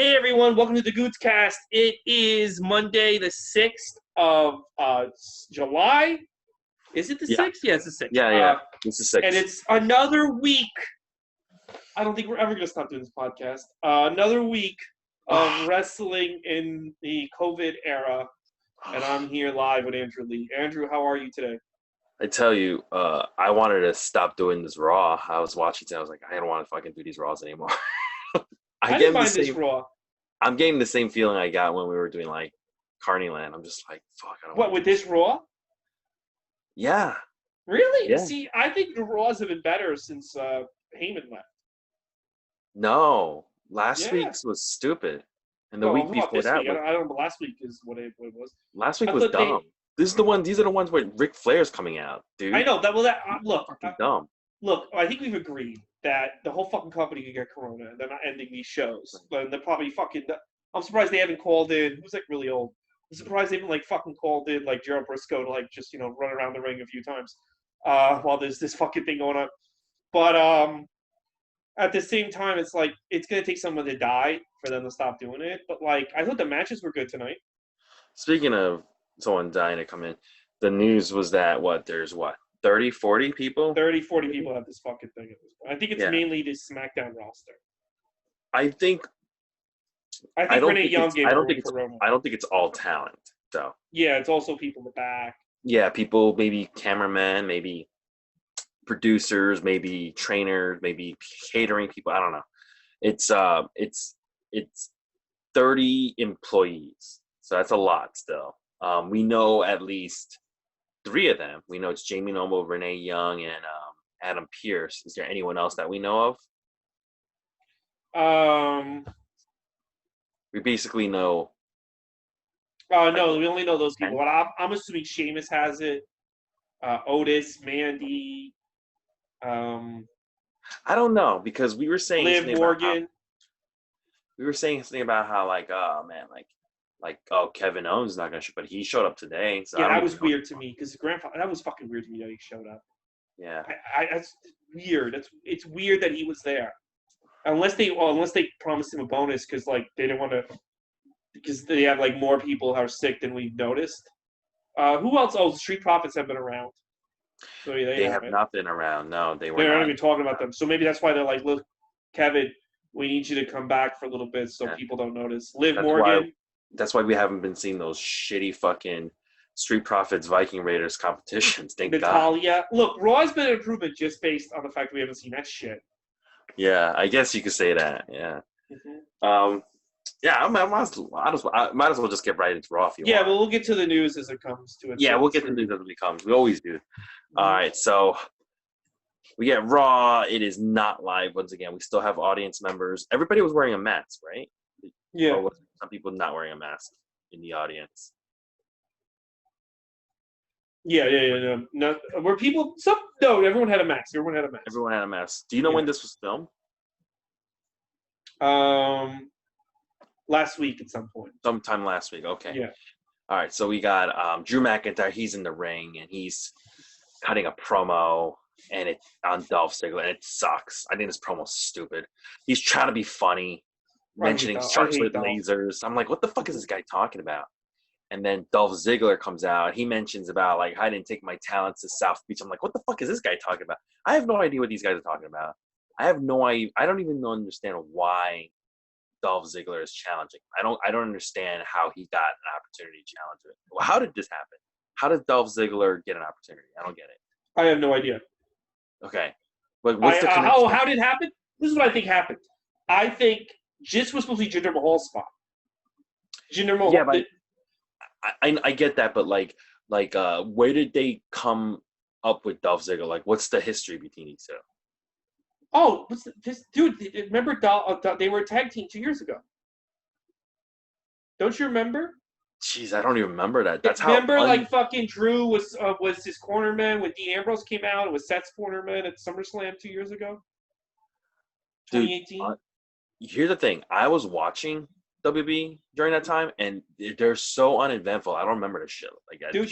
Hey everyone, welcome to the Gootz cast. It is Monday, the 6th of July. Is it the Yeah, 6th? Yeah, it's the 6th. yeah. It's a And six. it's another week. I don't think we're ever going to stop doing this podcast. Another week of wrestling in the COVID era. And I'm here live with Andrew Lee. Andrew, how are you today? I tell you, I wanted to stop doing this Raw. I was watching it. I was like, I don't want to fucking do these Raws anymore. I didn't mind this Raw. I'm getting the same feeling I got when we were doing like Carneyland. I'm just like, fuck. I don't What, want with to do this Raw? Yeah. Really? Yeah. See, I think the Raws have been better since Heyman left. No, last Yeah. week's was stupid, and the No, week I'm before this that, week. I don't know. Last week is what it was. last week I was thought dumb. These are the ones where Ric Flair's coming out, dude. I know that. Well, Fucking dumb. look. I think we've agreed that the whole fucking company could get corona, and they're not ending these shows. And they're probably fucking. I'm surprised they haven't called in. Who's like really old? I'm surprised they haven't like fucking called in like Gerald Briscoe to like just run around the ring a few times while there's this fucking thing going on. But at the same time, it's like it's gonna take someone to die for them to stop doing it. But like, I thought the matches were good tonight. Speaking of someone dying to come in, the news was that there's 30, 40 people? 30, 40 people have this fucking thing at this point. I think it's mainly the SmackDown roster. I think Renee Young gave everyone corona. I don't think it's all talent. So yeah, it's also people in the back. Yeah, people, maybe cameramen, maybe producers, maybe trainers, maybe catering people. I don't know. It's 30 employees, so that's a lot still. We know at least 3 of them. We know it's Jamie Noble, Renee Young, and Adam Pearce. Is there anyone else that we know of? We basically know. No, we only know those people. But I'm assuming Sheamus has it. Otis, Mandy. I don't know, because we were saying Liv Morgan. We were saying something about how Kevin Owens is not gonna show, but he showed up today. So yeah, that was weird to me because that was fucking weird to me that he showed up. Yeah, that's weird. It's weird that he was there, unless they promised him a bonus because like they didn't want to, because they have like more people who are sick than we've noticed. Who else? Oh, Street Profits have been around. So yeah, they have not been around. No, they were. They're not even talking about them. So maybe that's why they're like, look, Kevin, we need you to come back for a little bit so people don't notice. Liv Morgan. That's why we haven't been seeing those shitty fucking Street Profits Viking Raiders competitions. Thank Natalia. God. Look, Raw's been an improvement just based on the fact that we haven't seen that shit. Yeah, I guess you could say that. Yeah. Mm-hmm. Yeah, I might as well just get right into Raw if you want. Yeah, but we'll get to the news as it comes to it. Yeah, we'll get to the news as it comes. We always do. Mm-hmm. All right, so we get Raw. It is not live once again. We still have audience members. Everybody was wearing a mask, right? Yeah. Or was some people not wearing a mask in the audience? Yeah. No, were people? No, everyone had a mask. Everyone had a mask. Do you know when this was filmed? Last week at some point. Sometime last week. Okay. Yeah. All right. So we got Drew McIntyre. He's in the ring and he's cutting a promo, and it's on Dolph Ziggler, and it sucks. I think this promo's stupid. He's trying to be funny, mentioning sharks with lasers. I'm like, what the fuck is this guy talking about? And then Dolph Ziggler comes out. He mentions about like, I didn't take my talents to South Beach. I'm like, what the fuck is this guy talking about? I have no idea what these guys are talking about. I have no idea. I don't even understand why Dolph Ziggler is challenging. I don't understand how he got an opportunity to challenge it. Well, how did this happen? How did Dolph Ziggler get an opportunity? I don't get it. I have no idea. Okay. But what's the connection? How did it happen? This is what I think happened. I think Jis was supposed to be Jinder Mahal's spot. Jinder Mahal. Yeah, but I get that, but like where did they come up with Dolph Ziggler? Like, what's the history between these two? Oh, dude? Remember, they were a tag team 2 years ago. Don't you remember? Jeez, I don't even remember that. That's like fucking Drew was his cornerman when Dean Ambrose came out. It was Seth's cornerman at SummerSlam 2 years ago. 2018. Dude, here's the thing. I was watching WB during that time, and they're so uneventful. I don't remember the shit like that. Dude,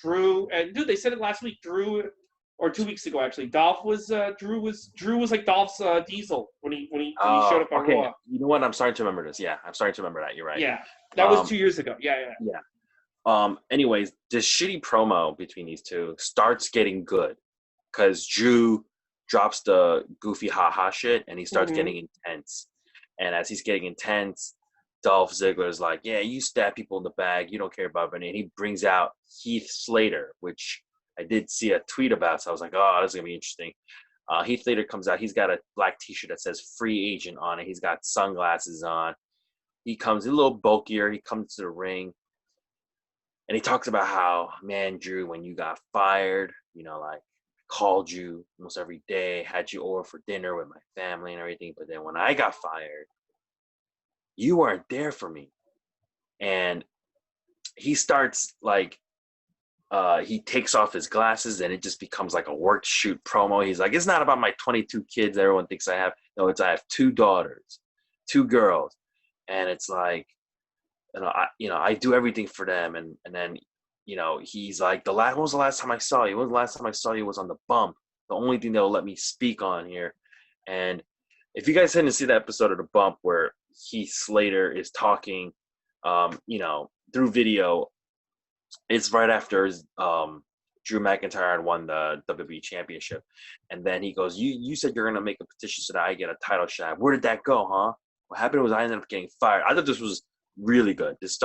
Drew, and dude, they said it last week. Drew or 2 weeks ago actually. Drew was like Dolph's Diesel when he showed Oh, up on okay. Raw. You know what? I'm starting to remember this. Yeah, I'm starting to remember that. You're right. Yeah, that was Um, 2 years ago. Yeah. yeah. Anyways, this shitty promo between these two starts getting good because Drew drops the goofy haha shit and he starts Mm-hmm. getting intense. And as he's getting intense, Dolph Ziggler is like, yeah, you stab people in the bag. You don't care about it. And he brings out Heath Slater, which I did see a tweet about. So I was like, oh, this is going to be interesting. Heath Slater comes out. He's got a black t-shirt that says free agent on it. He's got sunglasses on. He comes a little bulkier. He comes to the ring. And he talks about how, man, Drew, when you got fired, like called you almost every day, had you over for dinner with my family and everything. But then when I got fired, you weren't there for me. And he starts like, he takes off his glasses and it just becomes like a work shoot promo. He's like, it's not about my 22 kids everyone thinks I have. No, I have 2 daughters, 2 girls. And it's like, I do everything for them. And then, he's like, when was the last time I saw you? When was the last time I saw you was on the bump. The only thing they'll let me speak on here. And if you guys didn't see the episode of The Bump where Heath Slater is talking, through video, it's right after Drew McIntyre had won the WWE Championship. And then he goes, you said you're going to make a petition so that I get a title shot. Where did that go, huh? What happened was I ended up getting fired. I thought this was really good. This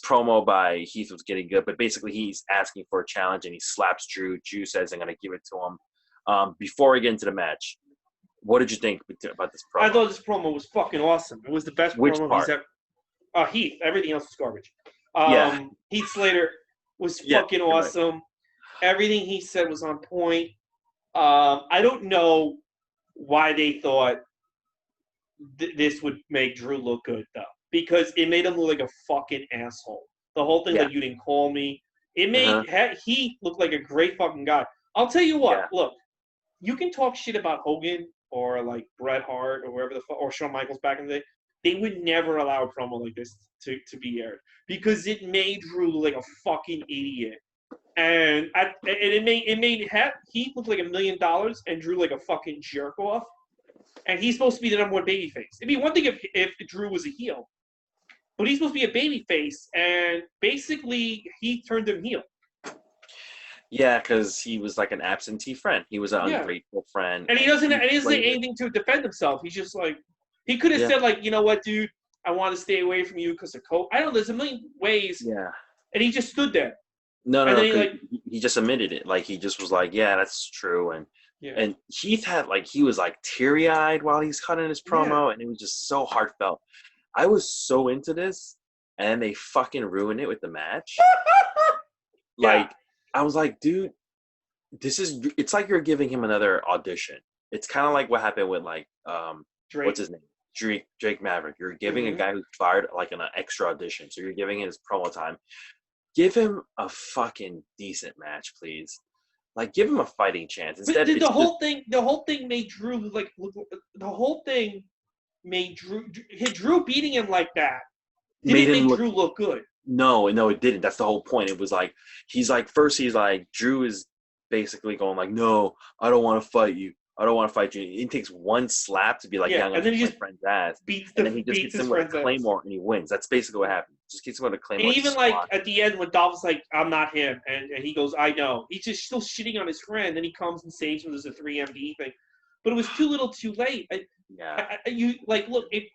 promo by Heath was getting good, but basically he's asking for a challenge and he slaps Drew. Drew says, I'm going to give it to him. Before we get into the match, what did you think about this promo? I thought this promo was fucking awesome. It was the best promo he's ever. Heath. Everything else was garbage. Heath Slater was fucking awesome. Right. Everything he said was on point. I don't know why they thought this would make Drew look good, though. Because it made him look like a fucking asshole. The whole thing, like, you didn't call me. It made Heath look like a great fucking guy. I'll tell you what. Look, you can talk shit about Hogan or, like, Bret Hart or wherever or Shawn Michaels back in the day. They would never allow a promo like this to be aired because it made Drew look like a fucking idiot, and it made Heath look like $1 million and Drew like a fucking jerk off, and he's supposed to be the #1 babyface. It'd be one thing if Drew was a heel, but he's supposed to be a babyface, and basically he turned him heel. Yeah, because he was like an absentee friend. He was an ungrateful friend, and he doesn't say anything to defend himself. He's just like. He could have said, like, you know what, dude, I want to stay away from you because of COVID. I don't know, there's a million ways. Yeah. And he just stood there. No, he just admitted it. Like, he just was like, yeah, that's true. And Heath had, like, he was, like, teary-eyed while he's cutting his promo, and it was just so heartfelt. I was so into this, and then they fucking ruined it with the match. Like, I was like, dude, it's like you're giving him another audition. It's kind of like what happened with, like, Drake. What's his name? Drake Maverick. You're giving a guy who's fired like an extra audition. So you're giving him his promo time. Give him a fucking decent match, please. Like, give him a fighting chance. Instead, the whole thing made Drew like the whole thing made Drew beating him like that didn't make Drew look good. No, it didn't. That's the whole point. It was like he's like Drew is basically going like, no, I don't want to fight you. I don't want to fight you. It takes one slap to be like, I'm going to beat my friend's ass. And then he just gets him with a Claymore and he wins. That's basically what happened. Just gets him with a Claymore. And even like at the end when Dolph's like, I'm not him. And he goes, I know. He's just still shitting on his friend. Then he comes and saves him. There's a 3MD thing. But it was too little too late. Look, if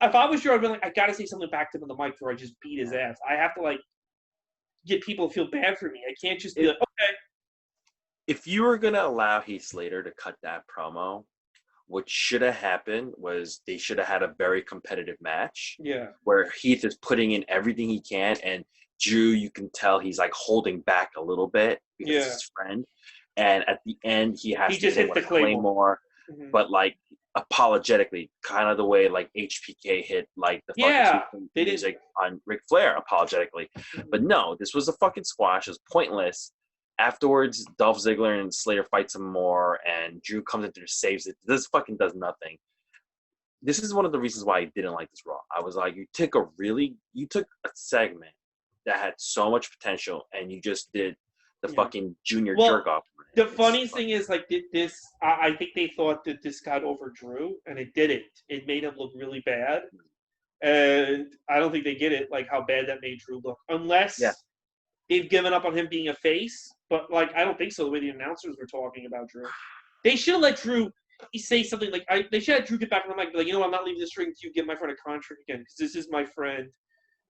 I was Drew, I'd be like, I got to say something back to him on the mic before I just beat his ass. I have to like get people to feel bad for me. I can't just be like, okay. If you were going to allow Heath Slater to cut that promo, what should have happened was they should have had a very competitive match. Yeah. Where Heath is putting in everything he can, and Drew, you can tell he's like holding back a little bit because it's his friend. And at the end, he just hit the Claymore, but like apologetically, kind of the way like HPK hit like the fucking music on Ric Flair apologetically. But no, this was a fucking squash. It was pointless. Afterwards, Dolph Ziggler and Slater fight some more, and Drew comes in there, saves it. This fucking does nothing. This is one of the reasons why I didn't like this Raw. I was like, you took a segment that had so much potential, and you just did the fucking junior Well, jerk off. The funniest thing is, like, this, I think they thought that this got over Drew, and it didn't. It made him look really bad. And I don't think they get it, like, how bad that made Drew look. Unless they've given up on him being a face. But, like, I don't think so, the way the announcers were talking about Drew. They should have let Drew say something like, they should have Drew get back on the mic and be like, you know what, I'm not leaving this ring until you give my friend a contract again, because this is my friend,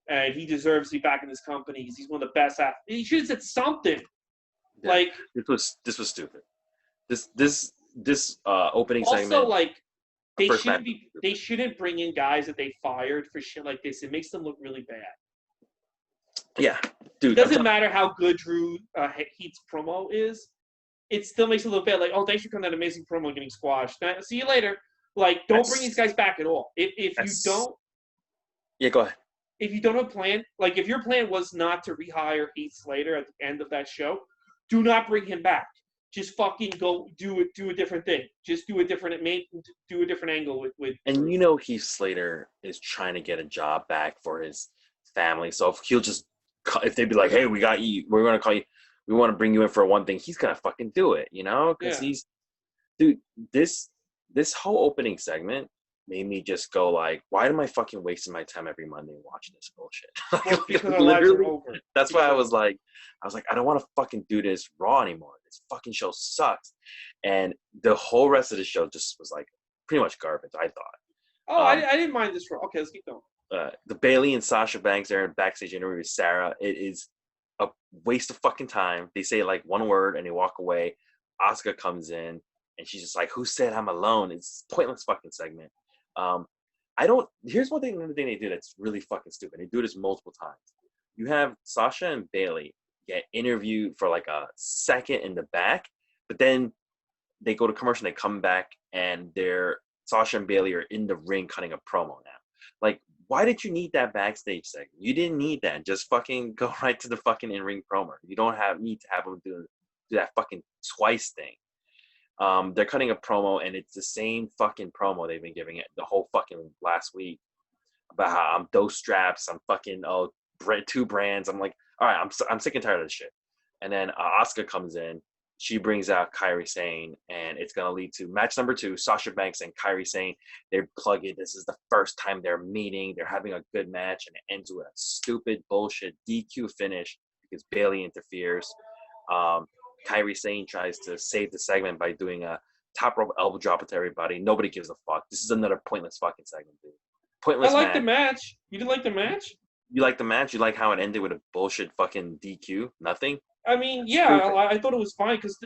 and he deserves to be back in this company, because he's one of the best athletes. He should have said something. Yeah. Like, this was stupid. This opening also, segment. Also, like, they shouldn't bring in guys that they fired for shit like this. It makes them look really bad. Yeah, dude. It doesn't matter how good Drew Heat's promo is. It still makes it look bad. Like, oh, thanks for coming that amazing promo and getting squashed. Now, see you later. Like, don't bring these guys back at all. If you don't. Yeah, go ahead. If you don't have a plan, like, if your plan was not to rehire Heath Slater at the end of that show, do not bring him back. Just fucking go do a different thing. Just do a different angle with. And you know, Heath Slater is trying to get a job back for his family. So if they'd be like, "Hey, we got you. We're gonna call you. We want to bring you in for one thing," he's gonna fucking do it. You know, because this whole opening segment made me just go like, why am I fucking wasting my time every Monday watching this bullshit? Literally, that's why I was like, I don't want to fucking do this Raw anymore. This fucking show sucks. And the whole rest of the show just was like pretty much garbage, I thought. Oh, I didn't mind this Raw. Okay, let's keep going. The Bayley and Sasha Banks are in backstage interview with Sarah. It is a waste of fucking time. They say like one word and they walk away. Asuka comes in and she's just like, "Who said I'm alone?" It's a pointless fucking segment. Here's another thing they do that's really fucking stupid. They do this multiple times. You have Sasha and Bayley get interviewed for like a second in the back, but then they go to commercial and they come back and Sasha and Bayley are in the ring cutting a promo now. Like, why did you need that backstage segment? You didn't need that. Just fucking go right to the fucking in-ring promo. You don't need to have them do that fucking twice thing. They're cutting a promo, and it's the same fucking promo they've been giving it the whole fucking last week about how I'm those straps, I'm fucking two brands. I'm like, all right, I'm sick and tired of this shit. And then Asuka comes in, she brings out Kairi Sane, and it's gonna lead to match number 2, Sasha Banks and Kairi Sane. They're plugging. This is the first time they're meeting. They're having a good match, and it ends with a stupid bullshit DQ finish because Bayley interferes. Kairi Sane tries to save the segment by doing a top rope elbow drop to everybody. Nobody gives a fuck. This is another pointless fucking segment, dude. Pointless. I like the match. You didn't like the match? You like the match? You like how it ended with a bullshit fucking DQ? Nothing? I mean, yeah, I thought it was fine because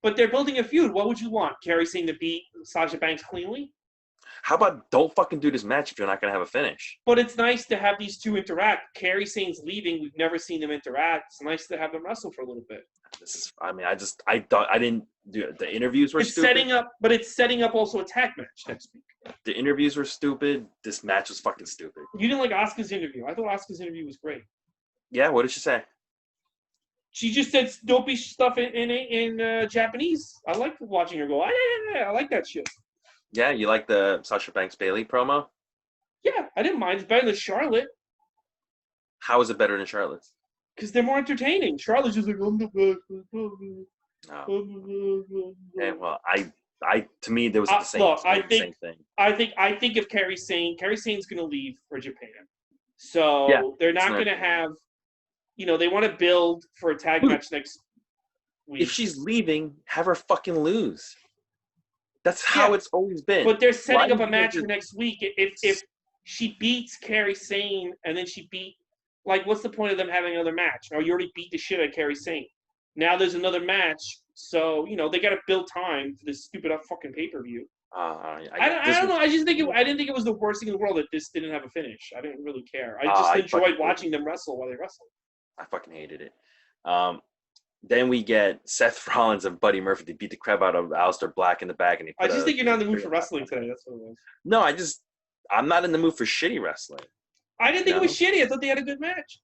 they're building a feud. What would you want? Kairi Sane to beat Sasha Banks cleanly? How about don't fucking do this match if you're not going to have a finish? But it's nice to have these two interact. Kairi Sane's leaving. We've never seen them interact. It's nice to have them wrestle for a little bit. I thought I didn't do it. The interviews were stupid. It's setting up also a tag match next week. The interviews were stupid. This match was fucking stupid. You didn't like Asuka's interview. I thought Asuka's interview was great. Yeah, what did she say? She just said dopey stuff in Japanese. I like watching her go, I like that shit. Yeah, you like the Sasha Banks Bayley promo? Yeah, I didn't mind. It's better than Charlotte. How is it better than Charlotte's? Because they're more entertaining. Charlotte's just like, I'm the best. No. Yeah, well, to me, there was the same thing. I think if Kairi Sane's going to leave for Japan. So they're not going to have, they want to build for a tag match next week. If she's leaving, have her fucking lose. That's how it's always been. But they're setting up a match for next week. If she beats Kairi Sane and then what's the point of them having another match? You already beat the shit out of Kairi Sane. Now there's another match. So, they got to build time for this stupid fucking pay-per-view. I don't know. I didn't think it was the worst thing in the world that this didn't have a finish. I didn't really care. I just enjoyed watching them wrestle while they wrestled. I fucking hated it. Then we get Seth Rollins and Buddy Murphy to beat the crap out of Aleister Black in the back. And I just think you're not in the mood for wrestling today. That's what it was. No, I'm not in the mood for shitty wrestling. I didn't think it was shitty. I thought they had a good match.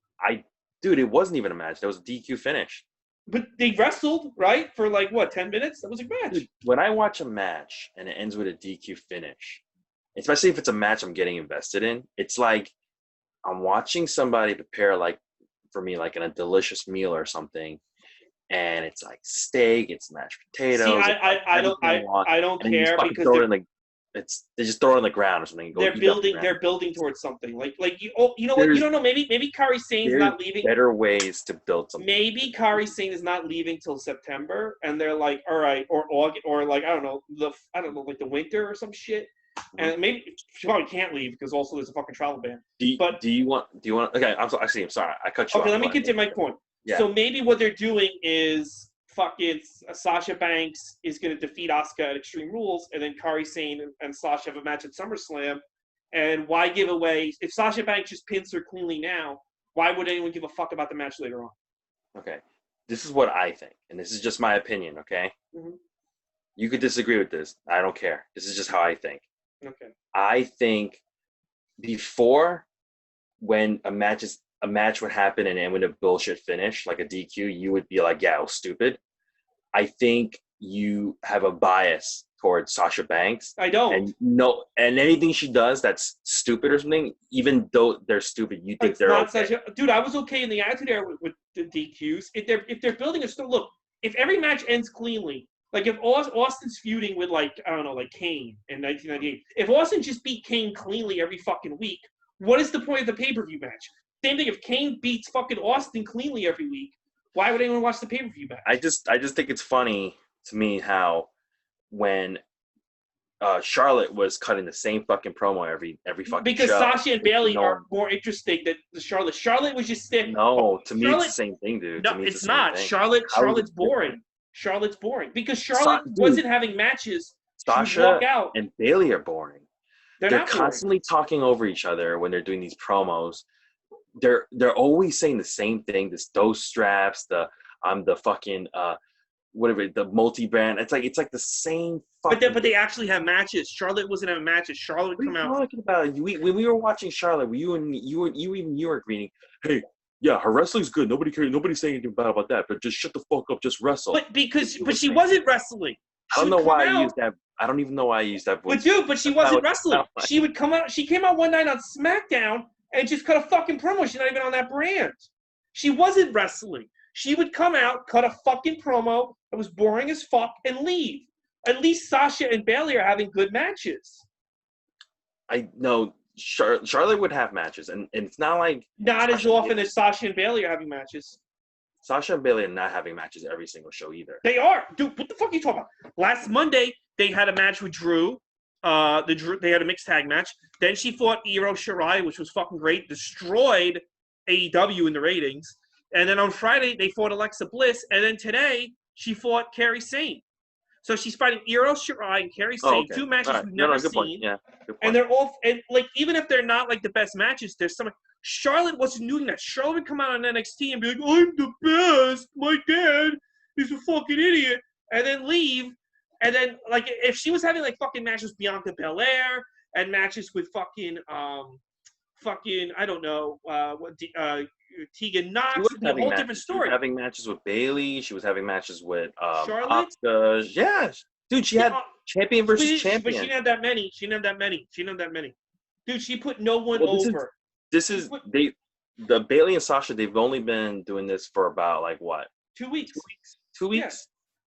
Dude, it wasn't even a match. That was a DQ finish. But they wrestled, right? For 10 minutes? That was a match. Dude, when I watch a match and it ends with a DQ finish, especially if it's a match I'm getting invested in, it's like I'm watching somebody prepare for me like in a delicious meal or something, and it's like steak, it's mashed potatoes. See, it's like I don't and then you just care fucking because throw it in they just throw it on the ground or something. And go they're eat building that. they're building towards something. Like you know what, you don't know, maybe Kari Sane's not leaving. Better ways to build something. Maybe Kari Sane is not leaving till September, and they're like, all right, or August, or like I don't know, like the winter or some shit. And maybe she probably can't leave because also there's a fucking travel ban. Do you want? Okay, I'm sorry, I cut you off. Okay, let me get to my point. Yeah. So maybe what they're doing is fucking Sasha Banks is going to defeat Asuka at Extreme Rules, and then Kari Sane and Sasha have a match at SummerSlam. And why give away if Sasha Banks just pins her cleanly now? Why would anyone give a fuck about the match later on? Okay, this is what I think, and this is just my opinion. Okay, You could disagree with this. I don't care. This is just how I think. Okay. I think before, when a match would happen and end with a bullshit finish, like a DQ, you would be like, yeah, it was stupid. I think you have a bias towards Sasha Banks. I don't. And anything she does that's stupid or something, even though they're stupid, you think they're okay. Dude, I was okay in the Attitude Era with the DQs. If they're building a story, look, if every match ends cleanly, like if Austin's feuding with like Kane in 1998, if Austin just beat Kane cleanly every fucking week, what is the point of the pay-per-view match? Same thing if Kane beats fucking Austin cleanly every week, why would anyone watch the pay-per-view match? I just think it's funny to me how when Charlotte was cutting the same fucking promo every fucking because show. Sasha and Bayley are more interesting than Charlotte. Charlotte was just stiff. No, to me it's the same thing, dude. No, it's not. Charlotte's boring. Charlotte's boring because Charlotte wasn't having matches. Sasha and Bayley are boring. They're constantly boring. Talking over each other when they're doing these promos. They're always saying the same thing. Those straps. The fucking whatever, the multi-brand. It's like the same. But they actually have matches. Charlotte wasn't having matches. Charlotte would come out. What are you talking about? When we were watching Charlotte, you were agreeing. Hey, yeah, her wrestling's good. Nobody cares. Nobody's saying anything bad about that. But just shut the fuck up. Just wrestle. But she wasn't wrestling. I don't know why I used that. I don't even know why I used that voice. But she wasn't wrestling. She would come out. She came out one night on SmackDown and just cut a fucking promo. She's not even on that brand. She wasn't wrestling. She would come out, cut a fucking promo that was boring as fuck, and leave. At least Sasha and Bayley are having good matches. I know Charlotte would have matches, and it's not like not as often as Sasha and Bayley are having matches. Sasha and Bayley are not having matches every single show either. They are, dude. What the fuck are you talking about? Last Monday they had a match with Drew. They had a mixed tag match. Then she fought Io Shirai, which was fucking great. Destroyed AEW in the ratings. And then on Friday they fought Alexa Bliss, and then today she fought Kairi Sane. So she's fighting Io Shirai and Kairi Sane, two matches we've never seen. Point. Yeah, good point. And they're all, and like even if they're not like the best matches, there's some. Charlotte wasn't doing that. Charlotte would come out on NXT and be like, "I'm the best. My dad is a fucking idiot," and then leave. And then like if she was having like fucking matches with Bianca Belair and matches with fucking I don't know Tegan Knox, a whole different story. She was having matches with Bayley. She was having matches with Charlotte. Asuka. Yeah, dude, she had champion versus champion. But she didn't have that many. She didn't have that many. Dude, she put no one over. The Bayley and Sasha. They've only been doing this for about like what? 2 weeks. 2 weeks. Yeah.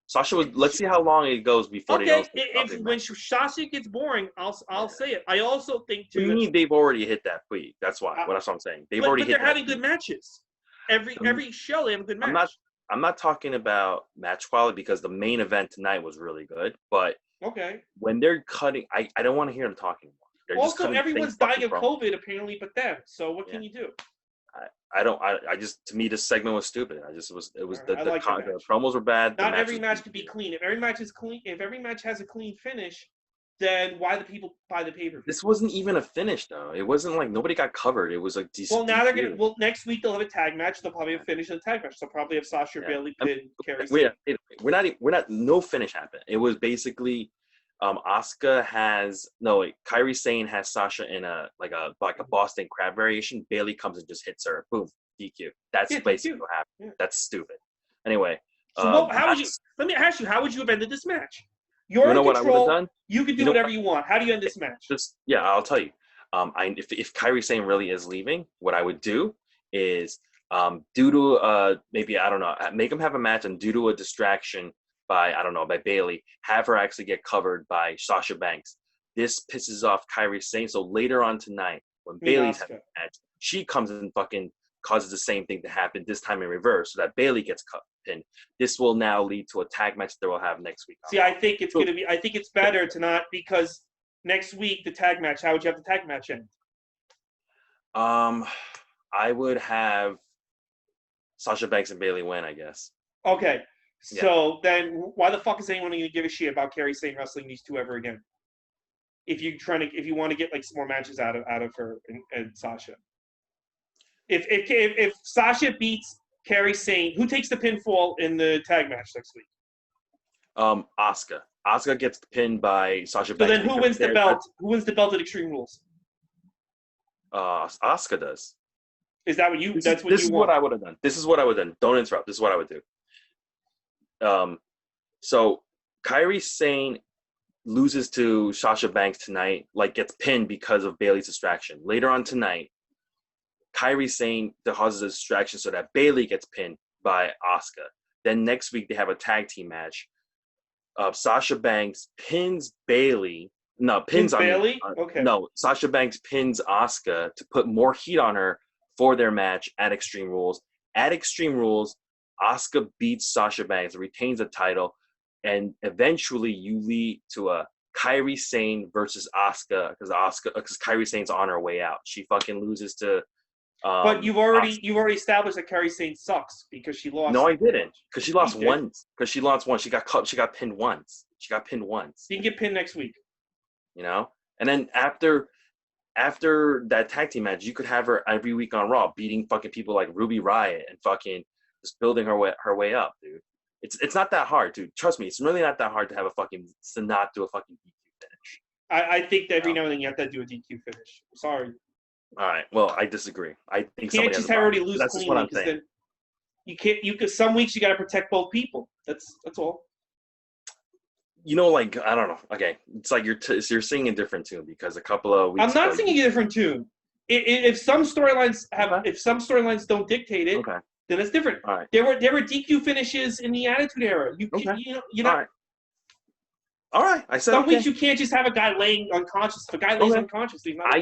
Sasha was. Let's see how long it goes before they go. When Sasha gets boring, I'll say it. I also think too. To me, they've already hit that peak. That's why. That's what I'm saying. They've already. But they're having good matches. Every show they have a good match. I'm not talking about match quality because the main event tonight was really good. But when they're cutting, I don't want to hear them talking more. They're also, everyone's dying of COVID apparently, but them. So what can you do? I just, to me, this segment was stupid. The promos were bad. Not every match can be clean. If every match is clean, if every match has a clean finish, then why do people buy the pay-per-view? This wasn't even a finish though. It wasn't like nobody got covered. It was like decent. Well, now they're gonna. Well, next week they'll have a tag match. They'll probably have a finish in the tag match. They'll probably have Sasha Bayley pin Kairi Sane. We're not. No finish happened. It was basically. Asuka Kairi Sane has Sasha in a Boston Crab variation. Bayley comes and just hits her. Boom, DQ. That's basically what happened. Yeah. That's stupid. Anyway, so how would you? Let me ask you. How would you have ended this match? You're in control. What I would have done? You can do whatever you want. How do you end this match? I'll tell you. If Kairi Sane really is leaving, what I would do is Due to maybe I don't know, make them have a match, and due to a distraction by Bayley, have her actually get covered by Sasha Banks. This pisses off Kairi Sane. So later on tonight, when Bayley's having a match, she comes and fucking causes the same thing to happen, this time in reverse, so that Bayley gets pinned. This will now lead to a tag match that we'll have next week. See, I think it's better to not, because next week the tag match. How would you have the tag match end? I would have Sasha Banks and Bayley win, I guess. Okay, so then why the fuck is anyone going to give a shit about Kairi Sane wrestling these two ever again? If you want to get like some more matches out of her and Sasha. If Sasha beats Kairi Sane, who takes the pinfall in the tag match next week? Asuka. Asuka gets pinned by Sasha Banks. So then who wins the belt? Who wins the belt at Extreme Rules? Asuka does. Is that what you? This is what I would have done. This is what I would have done. Don't interrupt. This is what I would do. So Kairi Sane loses to Sasha Banks tonight, like gets pinned because of Bayley's distraction. Later on tonight, Kairi Sane causes a distraction so that Bayley gets pinned by Asuka. Then next week they have a tag team match. Sasha Banks pins Bayley. No, pins Bayley? Okay. No, Sasha Banks pins Asuka to put more heat on her for their match at Extreme Rules. At Extreme Rules, Asuka beats Sasha Banks, retains the title, and eventually you lead to a Kairi Sane versus Asuka because Kairi Sane's on her way out. She fucking loses to. But you've already established that Kairi Sane sucks because she lost. No, I didn't. Because she lost once. She got pinned once. She got pinned once. You can get pinned next week. You know, and then after that tag team match, you could have her every week on Raw, beating fucking people like Ruby Riott and fucking just building her way up, dude. It's not that hard, dude. Trust me, it's really not that hard to have to not do a fucking DQ finish. I think that every now and then you have to do a DQ finish. I'm sorry. All right. Well, I disagree. I think you can't just have already lose cleanly. That's what I'm saying. You can't. You could. Some weeks you got to protect both people. That's all. You know, like I don't know. Okay, it's like you're singing a different tune because a couple of weeks. I'm not singing a different tune. If some storylines don't dictate it, then it's different. All right. There were DQ finishes in the Attitude Era. You know. All right. I said some weeks you can't just have a guy laying unconscious. If a guy lays unconscious, he's not.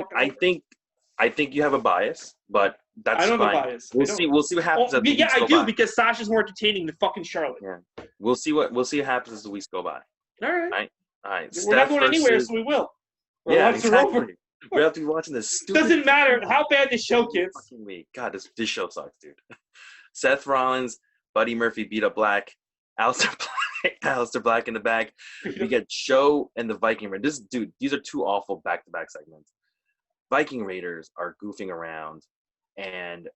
I think you have a bias, but that's fine. I don't have a bias. We'll see what happens. I do because Sasha's more entertaining than fucking Charlotte. Yeah. We'll see what happens as the weeks go by. All right. We're not going anywhere, so we will. Exactly. We have to be watching this stupid. Doesn't matter how bad the show gets. Fucking week. God, this show sucks, dude. Seth Rollins, Buddy Murphy beat up Black, Aleister Black in the back. We get Show and the Viking Raiders. These are two awful back-to-back segments. Viking Raiders are goofing around, and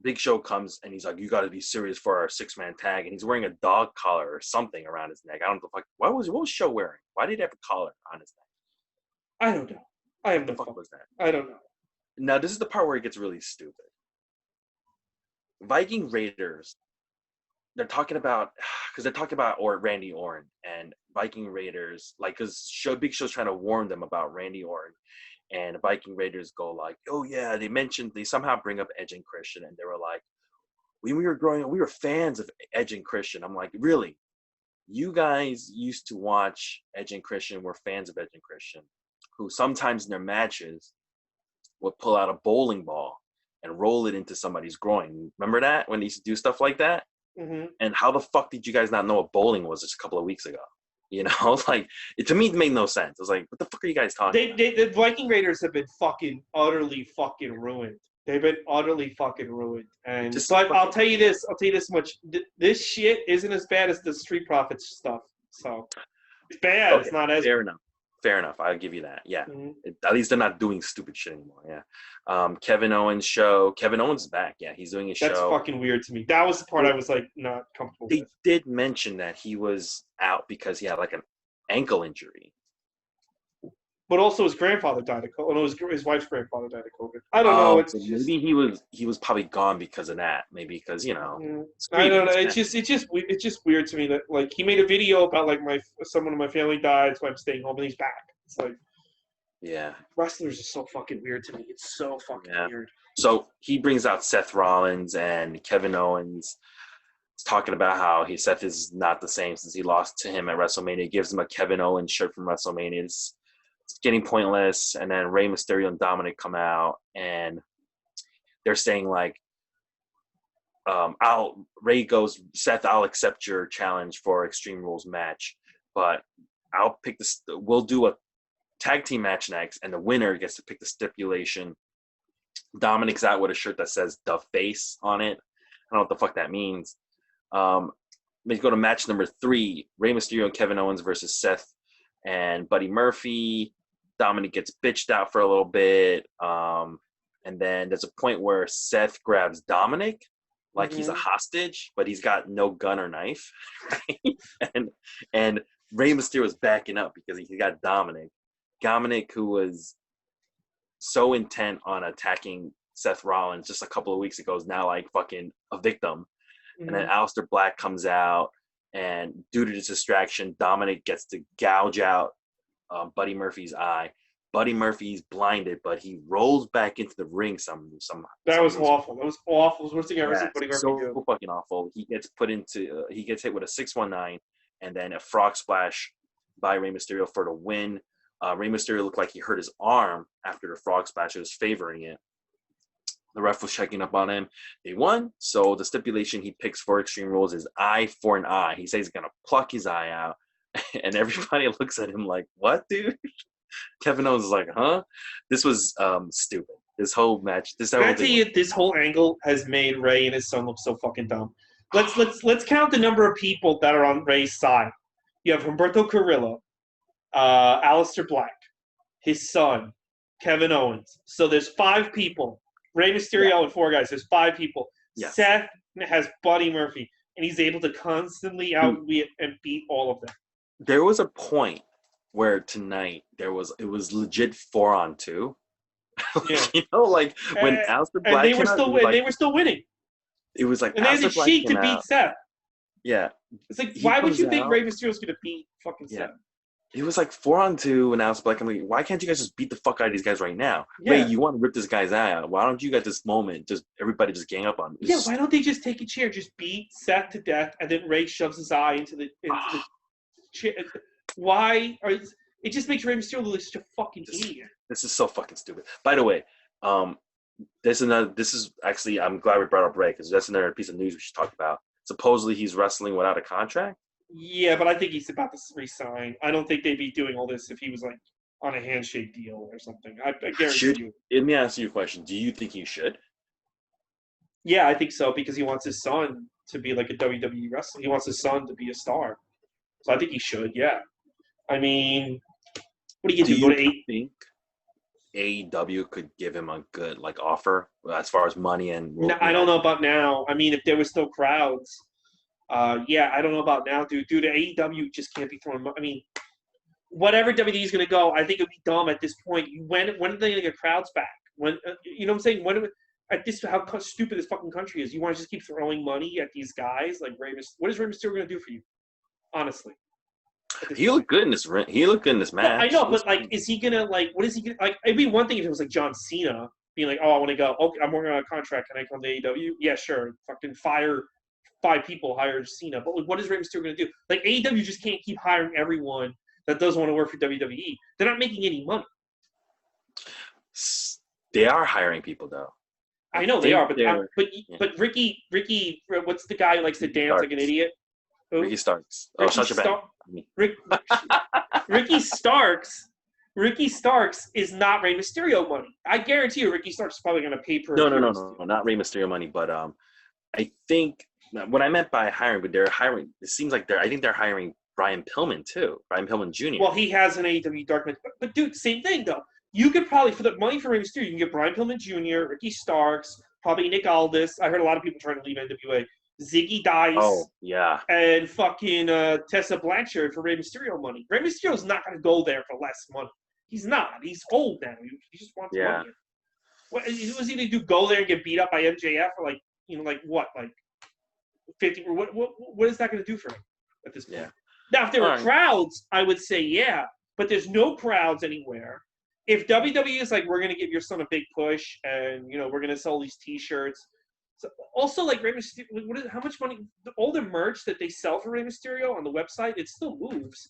Big Show comes and he's like, "You got to be serious for our 6-man tag," and he's wearing a dog collar or something around his neck. I don't know if what was Show wearing? Why did he have a collar on his neck? I don't know. I have no fuck was that? I don't know. Now this is the part where it gets really stupid. Viking Raiders, they're talking about Randy Orton and Viking Raiders, like because Big Show's trying to warn them about Randy Orton. And the Viking Raiders go like, "Oh yeah," they somehow bring up Edge and Christian, and they were like, "When we were growing up, we were fans of Edge and Christian." I'm like, really? You guys used to watch Edge and Christian, were fans of Edge and Christian, who sometimes in their matches would pull out a bowling ball and roll it into somebody's groin. Remember that when they used to do stuff like that? Mm-hmm. And how the fuck did you guys not know what bowling was just a couple of weeks ago? You know, like to me, it made no sense. I was like, "What the fuck are you guys talking?" The Viking Raiders have been fucking utterly fucking ruined. They've been utterly fucking ruined. But I'll tell you this much: this shit isn't as bad as the Street Profits stuff. So it's bad. Okay, it's not as fair enough. I'll give you that. Yeah, mm-hmm. At least they're not doing stupid shit anymore. Yeah. Kevin Owens show. Kevin Owens is back. Yeah, he's doing a show. That's fucking weird to me. That was the part I was like not comfortable with. They did mention that he was out because he had like an ankle injury. But also his grandfather died of COVID. No, his wife's grandfather died of COVID. I don't know. It's maybe he was probably gone because of that. Maybe because I don't know. It's just weird to me that like he made a video about like someone in my family died, so I'm staying home, and he's back. It's like Yeah. Wrestlers are so fucking weird to me. It's so fucking weird. So he brings out Seth Rollins and Kevin Owens. He's talking about how Seth is not the same since he lost to him at WrestleMania. He gives him a Kevin Owens shirt from WrestleMania. It's getting pointless. And then Rey Mysterio and Dominic come out and they're saying like, Ray goes, Seth, I'll accept your challenge for Extreme Rules match, but I'll pick this. We'll do a tag team match next, and the winner gets to pick the stipulation. Dominic's out with a shirt that says "The Face" on it. I don't know what the fuck that means. We go to match number 3: Rey Mysterio and Kevin Owens versus Seth and Buddy Murphy. Dominic gets bitched out for a little bit, and then there's a point where Seth grabs Dominic like he's a hostage, but he's got no gun or knife, right? and Rey Mysterio is backing up because he got Dominic. Dominic, who was so intent on attacking Seth Rollins just a couple of weeks ago, is now like fucking a victim. And then Aleister Black comes out, and due to this distraction, Dominic gets to gouge out Buddy Murphy's eye. Buddy Murphy's blinded, but he rolls back into the ring somehow. That was awful. That was awful. It was the worst thing I ever seen Buddy Murphy do. So fucking awful. He gets he gets hit with a 619 and then a frog splash by Rey Mysterio for the win. Rey Mysterio looked like he hurt his arm after the frog splash. It was favoring it. The ref was checking up on him. They won. So the stipulation he picks for Extreme Rules is eye for an eye. He says he's going to pluck his eye out. And everybody looks at him like, what, dude? Kevin Owens is like, huh? This was stupid. This whole match. This whole angle has made Ray and his son look so fucking dumb. Let's count the number of people that are on Ray's side. You have Humberto Carrillo, Aleister Black, his son, Kevin Owens. So there's 5 people. Rey Mysterio and 4 guys. There's 5 people. Yes. Seth has Buddy Murphy, and he's able to constantly outwit and beat all of them. There was a point where tonight it was legit 4-on-2. Yeah. You know, like when Aleister Black and they were still winning. It was like and they had the sheet to beat Seth. Yeah. It's like, why would you think Rey Mysterio's gonna beat fucking Seth? It was like 4-on-2 and Aleister Black. I'm like, why can't you guys just beat the fuck out of these guys right now? Yeah. Ray, you want to rip this guy's eye out. Why don't you at this moment everybody just gang up on him? Why don't they just take a chair, just beat Seth to death, and then Ray shoves his eye into the chair? Why? It just makes Rey Mysterio look like such a fucking idiot. This is so fucking stupid. By the way, this is actually, I'm glad we brought up Ray because that's another piece of news we should talk about. Supposedly he's wrestling without a contract. Yeah, but I think he's about to resign. I don't think they'd be doing all this if he was like on a handshake deal or something. I guarantee you. Let me ask you a question. Do you think he should? Yeah, I think so because he wants his son to be like a WWE wrestler. He wants his son to be a star. So I think he should, yeah. I mean, what do you do? Do you think AEW could give him a good offer as far as money and? No, I don't know about now. I mean, if there were still crowds, I don't know about now, dude. Dude, AEW just can't be throwing. I mean, whatever WWE is going to go, I think it'd be dumb at this point. When are they going to get crowds back? When you know what I'm saying? How stupid this fucking country is. You want to just keep throwing money at these guys like Rey Mysterio? What is Rey Mysterio going to do for you? Honestly. He looked good in this ring. He looked good in this match. I know, but is he gonna what is he gonna it'd be one thing if it was like John Cena being like, oh, I want to go. Okay, I'm working on a contract. Can I come to AEW? Yeah, sure. Fucking fire 5 people, hire Cena. But what is Rey Mysterio gonna do? Like AEW just can't keep hiring everyone that doesn't want to work for WWE. They're not making any money. They are hiring people though. I know they are, but Ricky, what's the guy who likes to dance like an idiot? Who? Ricky Starks. Sasha Ricky Starks is not Rey Mysterio money. I guarantee you Ricky Starks is probably going to pay per appearance. No, not Rey Mysterio money, but I think what I meant by hiring, but they're hiring, it seems like I think they're hiring Brian Pillman too, Brian Pillman Jr. Well, he has an AEW dark match, but dude, same thing though. You could probably, for the money for Rey Mysterio, you can get Brian Pillman Jr., Ricky Starks, probably Nick Aldis. I heard a lot of people trying to leave NWA. Ziggy Dice. Oh, yeah. And fucking Tessa Blanchard for Rey Mysterio money. Rey Mysterio's not going to go there for less money. He's not. He's old now. He just wants money. What was he going to do? Go there and get beat up by MJF for what? Like 50? What is that going to do for him at this point? Yeah. Now, if there were crowds, I would say yeah. But there's no crowds anywhere. if WWE is like, we're gonna give your son a big push, and we're gonna sell these T-shirts. So also, like Rey Mysterio, how much money? All the merch that they sell for Rey Mysterio on the website, it still moves.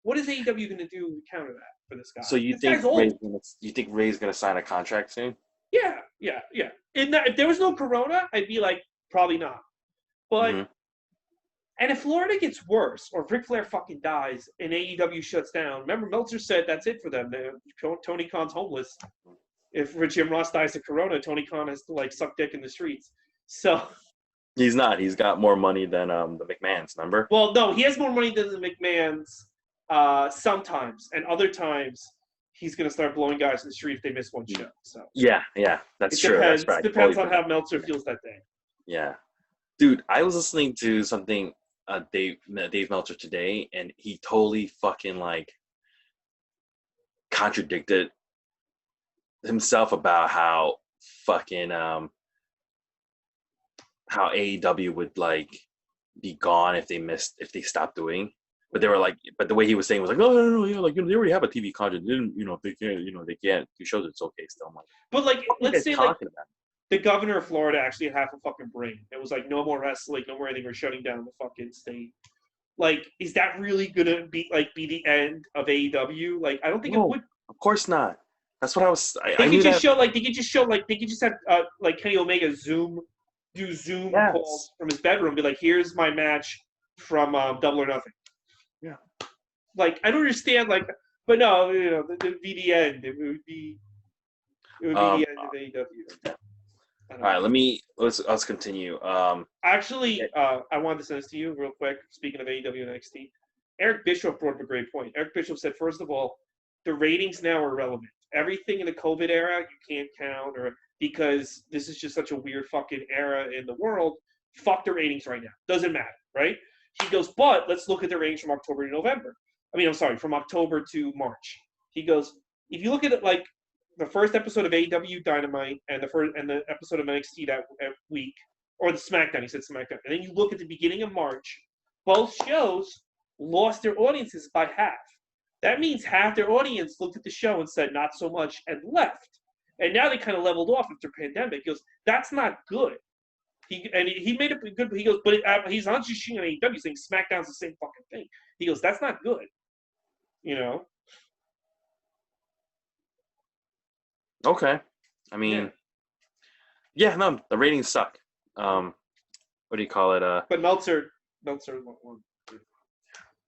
What is AEW gonna do to counter that for this guy? So you This guy's think old. Ray's gonna sign a contract soon? Yeah. And if there was no Corona, I'd be like, probably not. But and if Florida gets worse, or Ric Flair fucking dies and AEW shuts down, remember Meltzer said that's it for them. Tony Khan's homeless. If Jim Ross dies of Corona, Tony Khan has to like suck dick in the streets. So he's not. He's got more money than the McMahons. Remember? Well, no, he has more money than the McMahons sometimes, and other times he's gonna start blowing guys in the street if they miss one show. So yeah, that's true. Depends, That's right. Depends on how Meltzer feels that day. Yeah, dude, I was listening to something Dave Meltzer today, and he totally fucking like contradicted himself about how fucking how AEW would like be gone if they stopped doing. But they were like, but the way he was saying was like, no, yeah, like they already have a TV contract. If they can't do shows, it's okay still. I'm like, but like, let's say like about? The governor of Florida actually had a fucking brain. It was like, no more wrestling, no more anything. We're shutting down the fucking state. Like, is that really gonna be the end of AEW? Like, I don't think it would. Of course not. That's what I was. They could just have like Kenny Omega Zoom calls from his bedroom, be like, here's my match from Double or Nothing. Yeah. Like, I don't understand. Like, but no, the be the end. It would be the end of AEW. All right, let's continue. Actually, I wanted to send this to you real quick. Speaking of AEW and NXT, Eric Bischoff brought up a great point. Eric Bischoff said, first of all, the ratings now are relevant. Everything in the COVID era you can't count, or because this is just such a weird fucking era in the world. Fuck the ratings right now. Doesn't matter, right? He goes, but let's look at the ratings from October to November. From October to March. He goes, if you look at it like the first episode of AEW Dynamite and the episode of NXT that week, or the SmackDown, he said SmackDown, and then you look at the beginning of March, both shows lost their audiences by half. That means half their audience looked at the show and said not so much and left. And now they kind of leveled off after pandemic. He goes, that's not good. He made it good. He goes, but he's on Shishing on AEW saying SmackDown's the same fucking thing. He goes, that's not good. Okay. I mean, no, the ratings suck. What do you call it? But Meltzer won.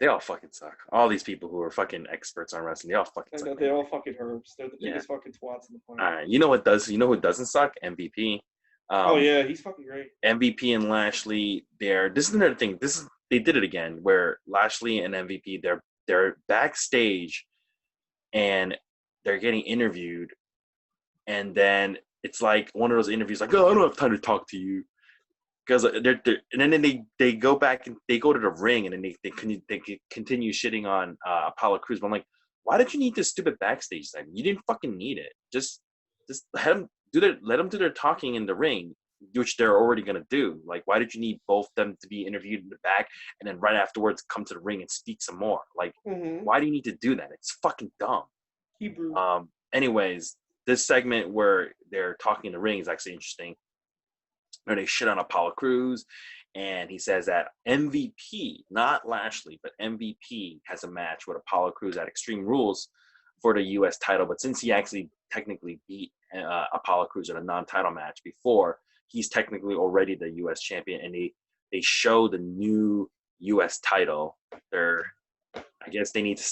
They all fucking suck. All these people who are fucking experts on wrestling, they all fucking suck. They're all fucking herbs. They're the biggest fucking twats in the planet. All right, you know who doesn't suck? MVP. He's fucking great. MVP and Lashley, this is another thing. They did it again, where Lashley and MVP, they're backstage, and they're getting interviewed, and then it's like one of those interviews, like, oh, I don't have time to talk to you, because and then they go back and they go to the ring, and then they continue shitting on Apollo Crews. But I'm like, why did you need this stupid backstage thing? You didn't fucking need it. Just let them do their talking in the ring, which they're already gonna do. Like, why did you need both them to be interviewed in the back and then right afterwards come to the ring and speak some more? Like, why do you need to do that? It's fucking dumb. Hebrew. Anyways, this segment where they're talking in the ring is actually interesting. Where they shit on Apollo Crews, and he says that MVP, not Lashley, but MVP has a match with Apollo Crews at Extreme Rules for the U.S. title. But since he actually technically beat Apollo Crews in a non-title match before, he's technically already the U.S. champion, and they show the new U.S. title. I guess they need to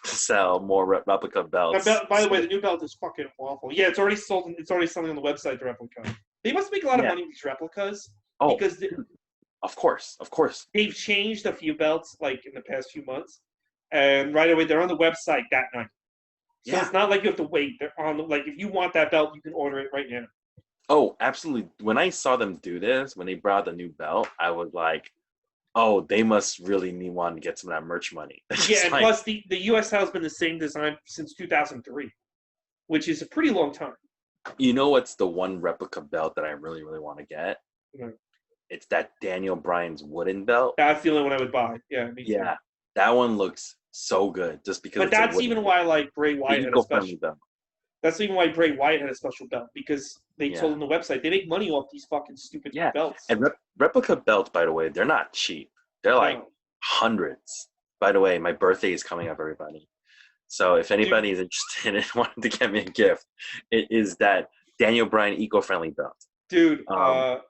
sell more replica belts. By the way, the new belt is fucking awful. Yeah, it's already sold. It's already selling on the website, the replica. They must make a lot of money with these replicas. Because of course. They've changed a few belts like in the past few months, and right away they're on the website that night. So it's not like you have to wait. They're on if you want that belt, you can order it right now. Oh, absolutely. When I saw them do this, when they brought the new belt, I was like, oh, they must really want to get some of that merch money. Yeah, and plus the US title's been the same design since 2003, which is a pretty long time. You know what's the one replica belt that I really, really want to get? Mm-hmm. It's that Daniel Bryan's wooden belt. That's the only one I would buy. Yeah, me too. Yeah, that one looks so good just because But it's that's even why like Bray the Wyatt had a eco-friendly special. belt. That's even why Bray Wyatt had a special belt because they Yeah. told on the website they make money off these fucking stupid Yeah, belts. and replica belts, by the way, they're not cheap. They're like No. hundreds. By the way, my birthday is coming up, everybody. So if anybody is interested in wanting to get me a gift, it is that Daniel Bryan eco-friendly belt. Dude, Um,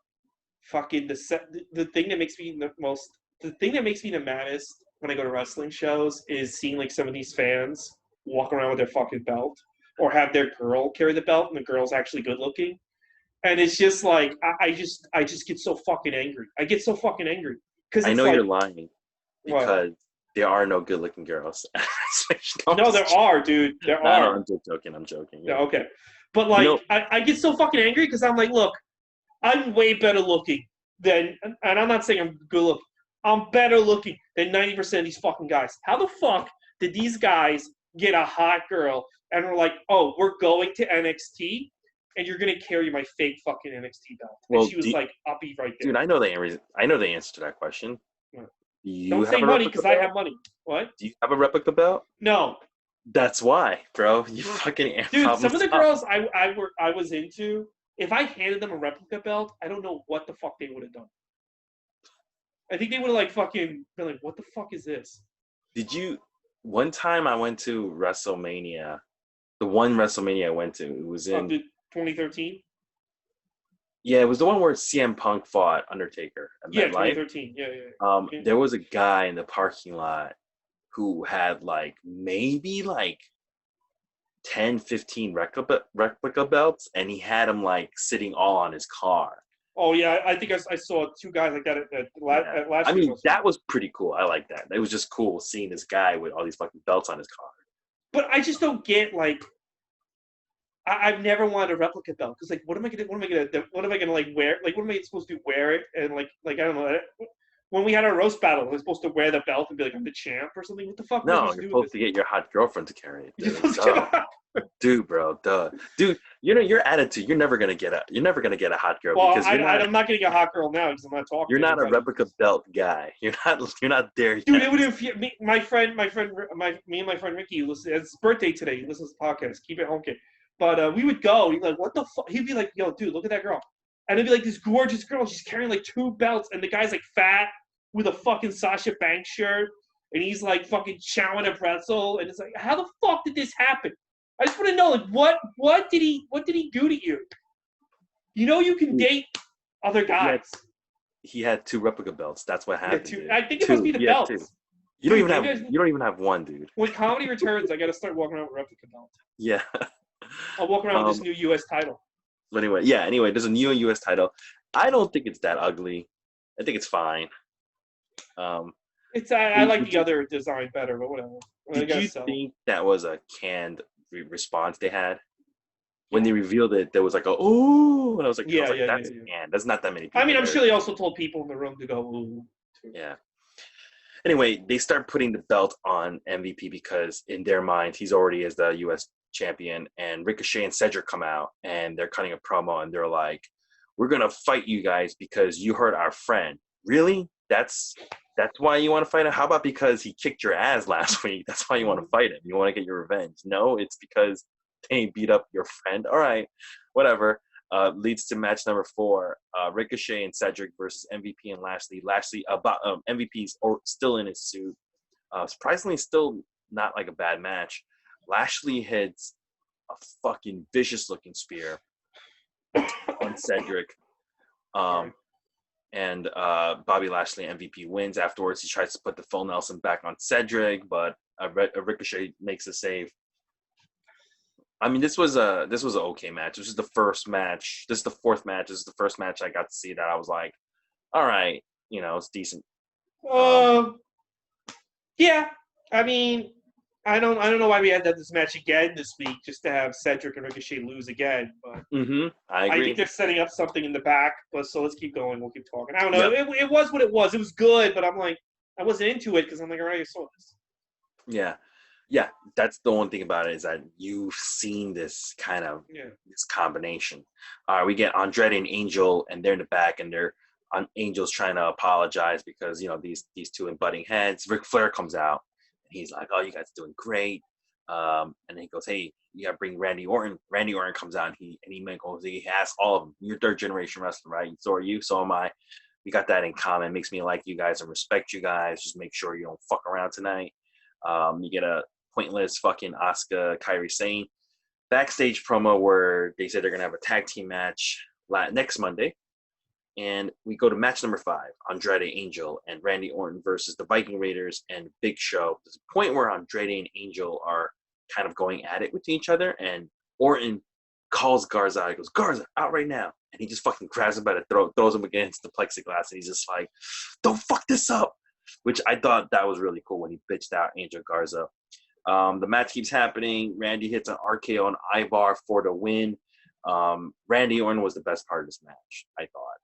fucking the thing that makes me the maddest when I go to wrestling shows is seeing like some of these fans walk around with their fucking belt or have their girl carry the belt and the girl's actually good looking. And it's just like I just get so fucking angry. I get so fucking angry because I it's know like you're lying what? because there are no good-looking girls. No, there are, dude. There No, are. I'm just joking. I'm joking. Yeah, Yeah. okay. But You like know, I get so fucking angry because I'm like, look, I'm way better looking than, and I'm not saying I'm good looking. I'm better looking than 90% of these fucking guys. How the fuck did these guys get a hot girl and we're like, oh, we're going to NXT and you're gonna carry my fake fucking NXT belt? And well, she was like, I'll be right there. dude, I know the answer to that question. What? Do you Don't have say a money replica because I belt? have money. What? Do you have a replica belt? No, That's why, bro. You fucking dude. problem Some of the solved. girls I was into, if I handed them a replica belt, I don't know what the fuck they would have done. I think they would have like fucking been like, what the fuck is this? Did you? One time I went to WrestleMania. The one WrestleMania I went to, it was in. Dude, 2013. Yeah, it was the one where CM Punk fought Undertaker at Yeah, MetLife. 2013. Yeah. There was a guy in the parking lot who had like maybe like 10, 15 replica belts, and he had them like sitting all on his car. Oh yeah, I think I saw two guys like that at last I mean, year's. that was pretty cool. I like that. It was just cool seeing this guy with all these fucking belts on his car. But I just don't get like. I've never wanted a replica belt because like, what am I gonna like wear? Like, what am I supposed to wear it? And like I don't know. When we had our roast battle, I was supposed to wear the belt and be like, I'm the champ or something. What the fuck? No, you're supposed to get your hot girlfriend to carry it. You're Dude. supposed to Dude, bro, duh. Dude, you know your attitude. You're never gonna get a hot girl well, because I'm not getting a hot girl now because I'm not talking. You're not a replica belt guy. You're not there yet. Dude, it would have me and my friend Ricky. It's his birthday today. He listens to the podcast. Keep it home, kid. But we would go. He'd be like, what the fuck? He'd be like, yo, dude, look at that girl. And it'd be like this gorgeous girl. She's carrying like two belts, and the guy's like fat with a fucking Sasha Banks shirt, and he's like fucking chowing a pretzel, and it's like, how the fuck did this happen? I just want to know, like, what did he do to you? You know, you can date other guys. He had two replica belts. That's what happened. I think it must be the belts. Two. You don't even have one, dude. When comedy returns, I got to start walking around with replica belts. Yeah. I'll walk around with this new U.S. title. But anyway, there's a new U.S. title. I don't think it's that ugly. I think it's fine. I like the other design better, but whatever. Did you think that was a canned response they had? When they revealed it, there was like ooh, and I was like, that's canned. There's not that many people. I mean, I'm sure they also told people in the room to go ooh. Too. Yeah. Anyway, they start putting the belt on MVP because in their mind, he's already as the U.S. champion, and Ricochet and Cedric come out and they're cutting a promo and they're like, we're going to fight you guys because you hurt our friend. Really? That's why you want to fight him? How about because he kicked your ass last week? That's why you want to fight him. You want to get your revenge. No, it's because they beat up your friend. All right, whatever. Leads to match number 4, Ricochet and Cedric versus MVP and Lashley. MVP's still in his suit. Surprisingly, still not like a bad match. Lashley hits a fucking vicious-looking spear on Cedric. And Bobby Lashley MVP wins. Afterwards, he tries to put the full Nelson back on Cedric, but a Ricochet makes a save. I mean, this was an okay match. This is the first match. This is the 4th match. This is the first match I got to see that I was like, all right, it's decent. Yeah. I mean, I don't know why we had this match again this week just to have Cedric and Ricochet lose again. But I agree. I think they're setting up something in the back. But so let's keep going. We'll keep talking. I don't know. Yep. It was what it was. It was good, but I'm like, I wasn't into it because I'm like, all right, I saw this. Yeah. That's the one thing about it is that you've seen this kind of this combination. We get Andrade and Angel, and they're in the back, and they're Angel's trying to apologize because these two butting heads. Ric Flair comes out, he's like, "Oh, you guys are doing great." And then he goes, "Hey, you gotta bring Randy Orton." Randy Orton comes out, he asks all of them, "You're third generation wrestler, right? So are you. So am I. We got that in common. It makes me like you guys and respect you guys. Just make sure you don't fuck around tonight." You get a pointless fucking Asuka Kairi Sane backstage promo where they said they're gonna have a tag team match next Monday. And we go to match number 5, Andrade Angel and Randy Orton versus the Viking Raiders and Big Show. There's a point where Andrade and Angel are kind of going at it with each other, and Orton calls Garza out. He goes, "Garza, out right now." And he just fucking grabs him by the throat, throws him against the plexiglass, and he's just like, "Don't fuck this up," which I thought that was really cool when he bitched out Angel Garza. The match keeps happening. Randy hits an RKO on Ivar for the win. Randy Orton was the best part of this match, I thought.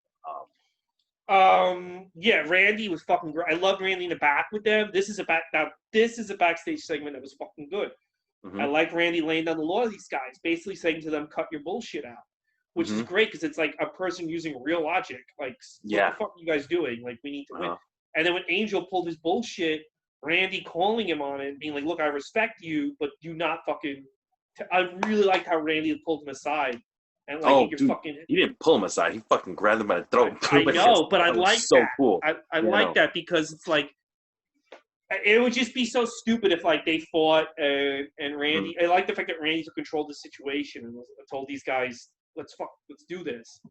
Yeah, Randy was fucking great. I loved Randy in the back with them. This is a backstage segment that was fucking good. Mm-hmm. I like Randy laying down the law of these guys, basically saying to them, "Cut your bullshit out," which is great because it's like a person using real logic. Like, what the fuck are you guys doing? Like, we need to win. And then when Angel pulled his bullshit, Randy calling him on it and being like, "Look, I respect you, but do not fucking." I really liked how Randy pulled him aside. And like, he didn't pull him aside. He fucking grabbed him by the throat. I know, but I like that. So cool. I like that because it's like, it would just be so stupid if like they fought and Randy. I like the fact that Randy took control of the situation and told these guys, let's do this."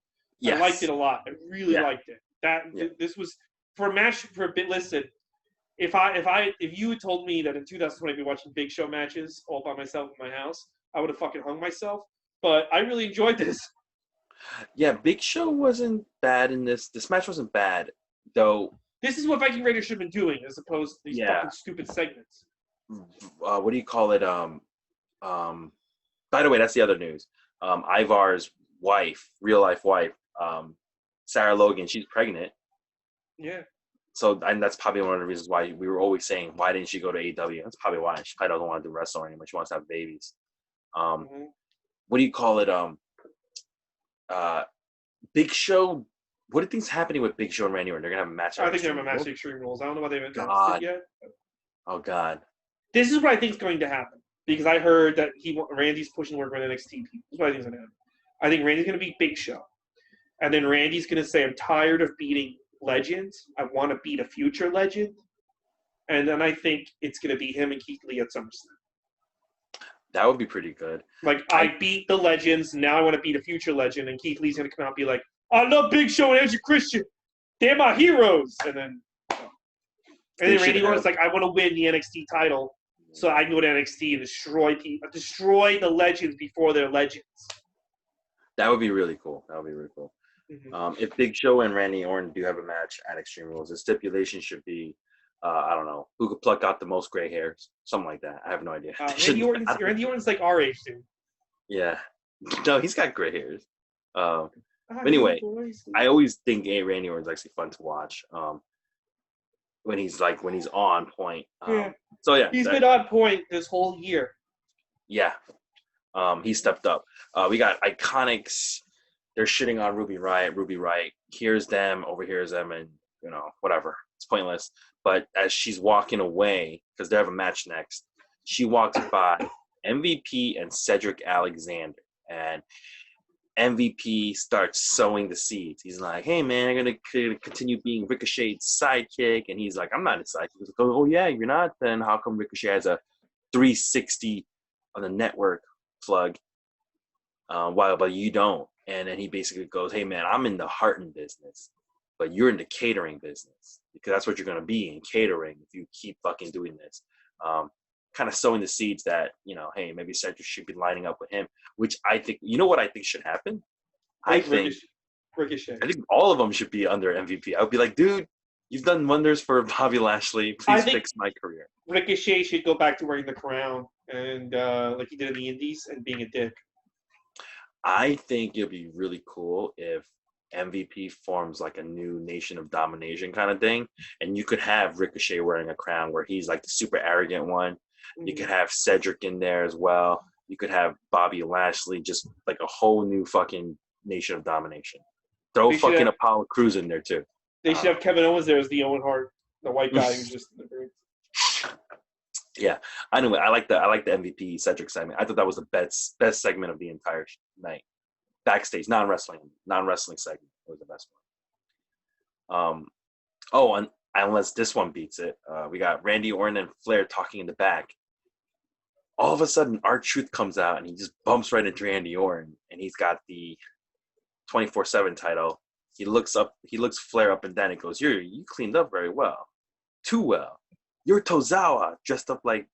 Yes. I liked it a lot. I really liked it. This was for a match for a bit. Listen, if you had told me that in 2020 I'd be watching Big Show matches all by myself in my house, I would have fucking hung myself. But I really enjoyed this. Yeah, Big Show wasn't bad in this. This match wasn't bad, though. This is what Viking Raiders should have been doing, as opposed to these fucking stupid segments. What do you call it? By the way, that's the other news. Ivar's wife, real life wife, Sarah Logan, she's pregnant. Yeah. So, and that's probably one of the reasons why we were always saying, why didn't she go to AEW? That's probably why. She probably doesn't want to do wrestling anymore. She wants to have babies. What do you call it? Big Show. What are things happening with Big Show and Randy Orton? They're gonna have a match. I think they're gonna have a match at Extreme Rules. I don't know why they haven't announced it yet. Oh God. This is what I think is going to happen because I heard that Randy's pushing to work with NXT people. This is what I think is gonna happen. I think Randy's gonna beat Big Show, and then Randy's gonna say, "I'm tired of beating legends. I want to beat a future legend," and then I think it's gonna be him and Keith Lee at SummerSlam. That would be pretty good. Like, I beat the legends, now I want to beat a future legend, and Keith Lee's going to come out and be like, "I love Big Show and Edge Christian. They're my heroes." And then Randy Orton's like, "I want to win the NXT title so I can go to NXT and destroy the legends before they're legends." That would be really cool. If Big Show and Randy Orton do have a match at Extreme Rules, the stipulation should be, I don't know, who could pluck out the most gray hairs, something like that. I have no idea. Randy Orton's like our age, dude. Yeah, no, he's got gray hairs. Anyway, I always think Randy Orton's actually fun to watch. When he's on point. So yeah, he's been on point this whole year. Yeah, he stepped up. We got Iconics. They're shitting on Ruby Riott. Ruby Riott hears them, overhears them, and whatever. It's pointless. But as she's walking away, because they have a match next, she walks by MVP and Cedric Alexander. And MVP starts sowing the seeds. He's like, "Hey, man, I'm going to continue being Ricochet's sidekick." And he's like, "I'm not his sidekick." He's like, "Oh, yeah, you're not? Then how come Ricochet has a 360 on the network plug but you don't?" And then he basically goes, "Hey, man, I'm in the hearting business, but you're in the catering business because that's what you're going to be in, catering, if you keep fucking doing this." Kind of sowing the seeds that, hey, maybe Cedric should be lining up with him, which I think, what I think should happen? I think Ricochet. I think all of them should be under MVP. I would be like, dude, you've done wonders for Bobby Lashley. Please fix my career. Ricochet should go back to wearing the crown and like he did in the Indies and being a dick. I think it'd be really cool if MVP forms like a new Nation of Domination kind of thing, and you could have Ricochet wearing a crown where he's like the super arrogant one. You could have Cedric in there as well. You could have Bobby Lashley, just like a whole new fucking Nation of Domination. Throw fucking Apollo Crews in there too. They should have Kevin Owens there as the Owen Hart, the white guy who's just. Yeah. Anyway, I like the MVP Cedric segment. I thought that was the best segment of the entire night. Backstage, non-wrestling segment was the best one. Oh, and unless this one beats it, we got Randy Orton and Flair talking in the back. All of a sudden, R-Truth comes out and he just bumps right into Randy Orton, and he's got the 24/7 title. He looks Flair up and down and goes, "You cleaned up very well, too well. You're Tozawa, dressed up like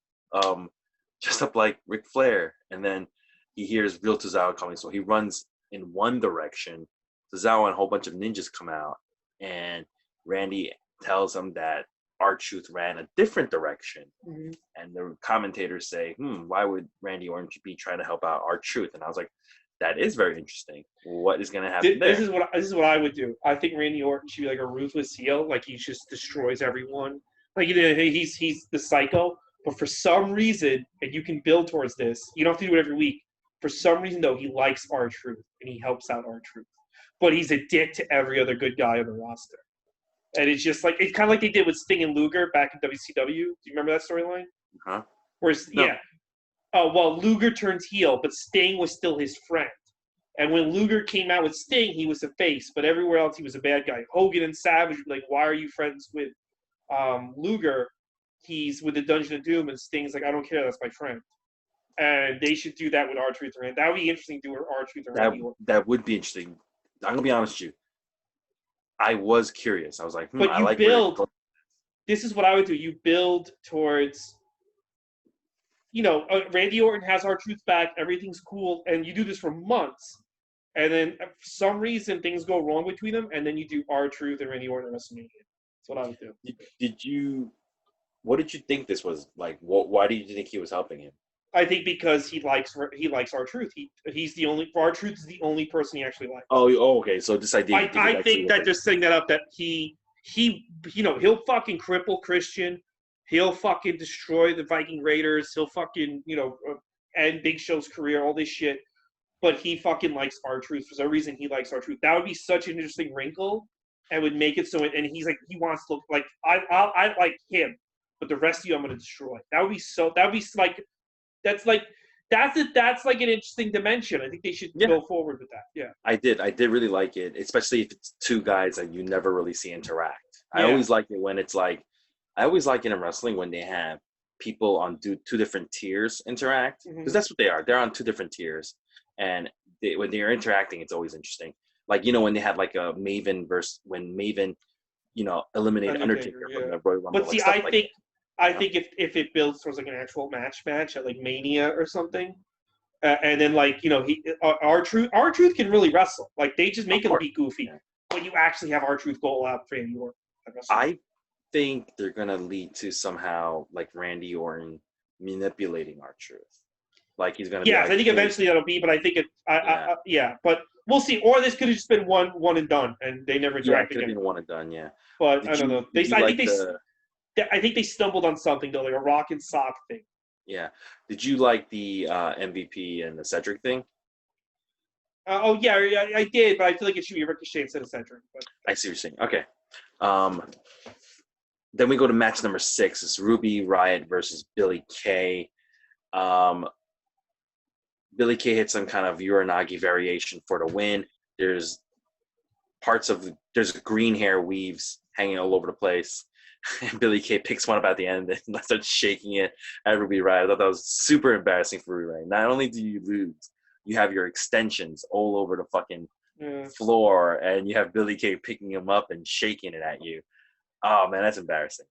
Ric Flair." And then he hears real Tozawa coming, so he runs in one direction. Tozawa and a whole bunch of ninjas come out, and Randy tells him that R-Truth ran a different direction. Mm-hmm. And the commentators say, why would Randy Orton be trying to help out R-Truth? And I was like, that is very interesting. What is going to happen there? This is what I would do. I think Randy Orton should be like a ruthless heel, like he just destroys everyone. Like he's the psycho, but for some reason, and you can build towards this. You don't have to do it every week. For some reason, though, he likes R-Truth and he helps out R-Truth, but he's a dick to every other good guy on the roster. And it's just like it's kind of like they did with Sting and Luger back in WCW. Do you remember that storyline? Huh? No. Yeah. Well, Luger turns heel, but Sting was still his friend. And when Luger came out with Sting, he was a face, but everywhere else he was a bad guy. Hogan and Savage were like, "Why are you friends with Luger? He's with the Dungeon of Doom." And Sting's like, "I don't care. That's my friend." And they should do that with R-Truth and Randy. That would be interesting to do with R-Truth and Randy. That would be interesting. I'm gonna be honest with you. I was curious. I was like, but I you like build. This is what I would do. You build towards. Randy Orton has R-Truth back. Everything's cool, and you do this for months, and then for some reason things go wrong between them, and then you do R-Truth and Randy Orton at WrestleMania. That's what I would do. What did you think this was like? Why did you think he was helping him? I think because he likes R-Truth. He's the only R-Truth is the only person he actually likes. Oh, okay. So this idea. I think that just setting that up that he'll fucking cripple Christian. He'll fucking destroy the Viking Raiders. He'll fucking end Big Show's career. All this shit. But he fucking likes R-Truth for some reason. He likes R-Truth. That would be such an interesting wrinkle, and would make it so. And he's like he wants to look like I like him, but the rest of you I'm gonna destroy. That would be like. That's like an interesting dimension. I think they should go forward with that. Yeah, I did really like it, especially if it's two guys that you never really see interact. Yeah. I always like it when it's like, I always like it in wrestling when they have people on two different tiers interact, because that's what they are. They're on two different tiers, and when they're interacting, it's always interesting. Like when they had like a Maven versus when Maven, eliminated Undertaker from the Royal Rumble. But see, I think if it builds towards like an actual match at like Mania or something, and then like R-Truth can really wrestle. Like they just make him be goofy, but you actually have R-Truth go all out for Randy Orton. I think they're gonna lead to somehow like Randy Orton manipulating R-Truth. Like he's gonna. Yeah, I think eventually that'll be. But I think but we'll see. Or this could have just been one and done, and they never interact again. Could have been one and done. Yeah. But I don't know. I think they stumbled on something though, like a rock and sock thing. Yeah. Did you like the MVP and the Cedric thing? I did, but I feel like it should be Ricochet instead of Cedric. But. I see what you're saying. Okay. Then we go to match number 6. It's Ruby Riott versus Billie Kay. Billie Kay hit some kind of Uranagi variation for the win. There's green hair weaves hanging all over the place. And Billie Kay picks one up at the end and starts shaking it at Ruby Riott. I thought that was super embarrassing for Ruby Riott. Not only do you lose, you have your extensions all over the fucking floor, and you have Billie Kay picking them up and shaking it at you. Oh man, that's embarrassing.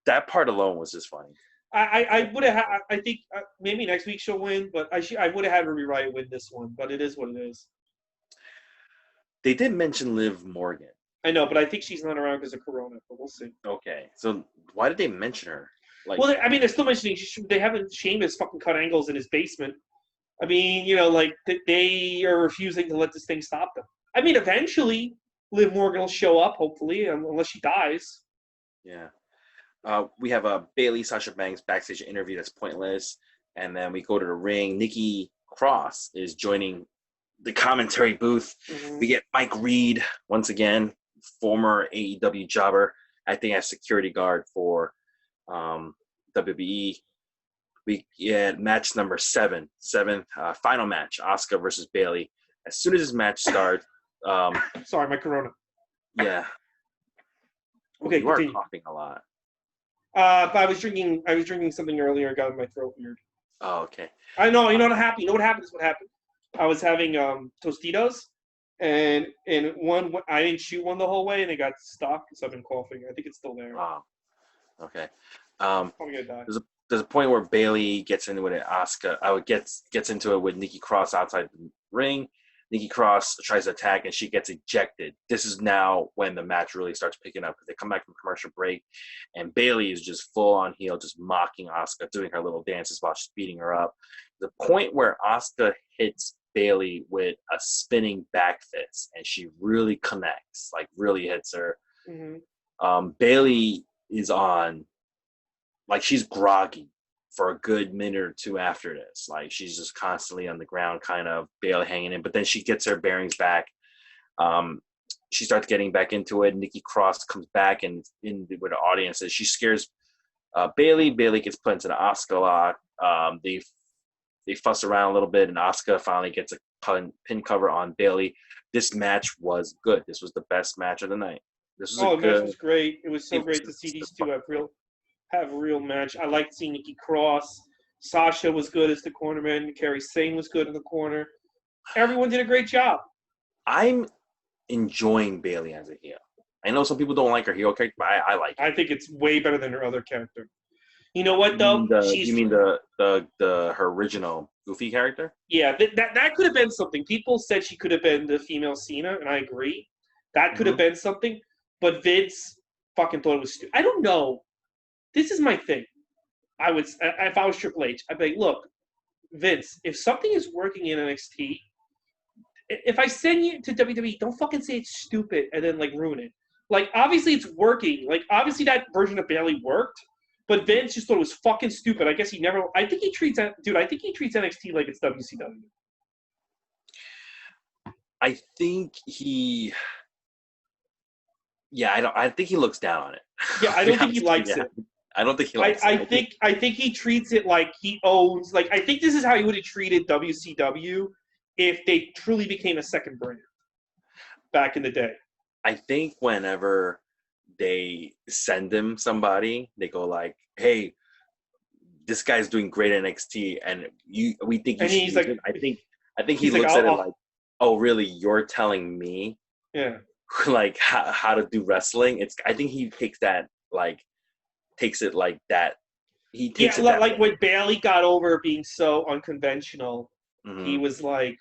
That part alone was just funny. I would have. I think maybe next week she'll win, but I would have had Ruby Riott win this one. But it is what it is. They did mention Liv Morgan. I know, but I think she's not around because of Corona. But we'll see. Okay, so why did they mention her? They're still mentioning. They haven't Sheamus fucking cut angles in his basement. I mean, they are refusing to let this thing stop them. I mean, eventually Liv Morgan will show up, hopefully, unless she dies. Yeah. We have a Bayley Sasha Banks backstage interview that's pointless, and then we go to the ring. Nikki Cross is joining the commentary booth. Mm-hmm. We get Mike Reed once again, former AEW jobber, acting as security guard for WWE. We had match number seventh, final match, Asuka versus Bayley. As soon as this match starts, sorry, my corona. Yeah. Okay, you continue. are coughing a lot. But I was drinking something earlier. Got in my throat weird. Oh, okay. I know. You know what happened? You know what happened? This is what happened. I was having Tostitos, and one I didn't chew one the whole way, and it got stuck. So I've been coughing. I think it's still there. Wow. Okay. I'm gonna die. There's a point where Bayley gets into it. Asuka, gets into it with Nikki Cross outside the ring. Nikki Cross tries to attack, and she gets ejected. This is now when the match really starts picking up because they come back from commercial break, and Bayley is just full on heel, just mocking Asuka, doing her little dances while she's beating her up. The point where Asuka hits Bayley with a spinning back fist, and she really connects, like really hits her. Mm-hmm. Bayley is on, like she's groggy for a good minute or two after this. Like she's just constantly on the ground, kind of Bayley hanging in, but then she gets her bearings back. She starts getting back into it. Nikki Cross comes back and in with the audience, she scares Bayley. Bayley gets put into the Asuka lock. They fuss around a little bit, and Asuka finally gets a pin cover on Bayley. This match was good. This was the best match of the night. This was the match was great. It was so great to see these two have a real match. I liked seeing Nikki Cross. Sasha was good as the cornerman. Kairi Sane was good in the corner. Everyone did a great job. I'm enjoying Bayley as a heel. I know some people don't like her heel character, but I like it. I think it's way better than her other character. You know what though? You mean her original Goofy character? Yeah, that could have been something. People said she could have been the female Cena, and I agree. That could have been something. But Vince fucking thought it was stupid. I don't know. This is my thing. If I was Triple H, I'd be like, look, Vince, if something is working in NXT, if I send you to WWE, don't fucking say it's stupid and then like ruin it. Like obviously it's working. Like obviously that version of Bayley worked, but Vince just thought it was fucking stupid. I guess he never. I think he treats NXT like it's WCW. I think he. Yeah, I think he looks down on it. Yeah, I don't think he likes it. I don't think he likes it. I think he treats it like he owns. Like I think this is how he would have treated WCW if they truly became a second brand back in the day. I think whenever they send him somebody, they go like, "Hey, this guy's doing great at NXT, and we think you should." He's like, I think he looks at it like, "Oh, really? You're telling me?" Yeah. Like how to do wrestling. I think he takes it like that. He takes it like when Bayley got over being so unconventional, he was like,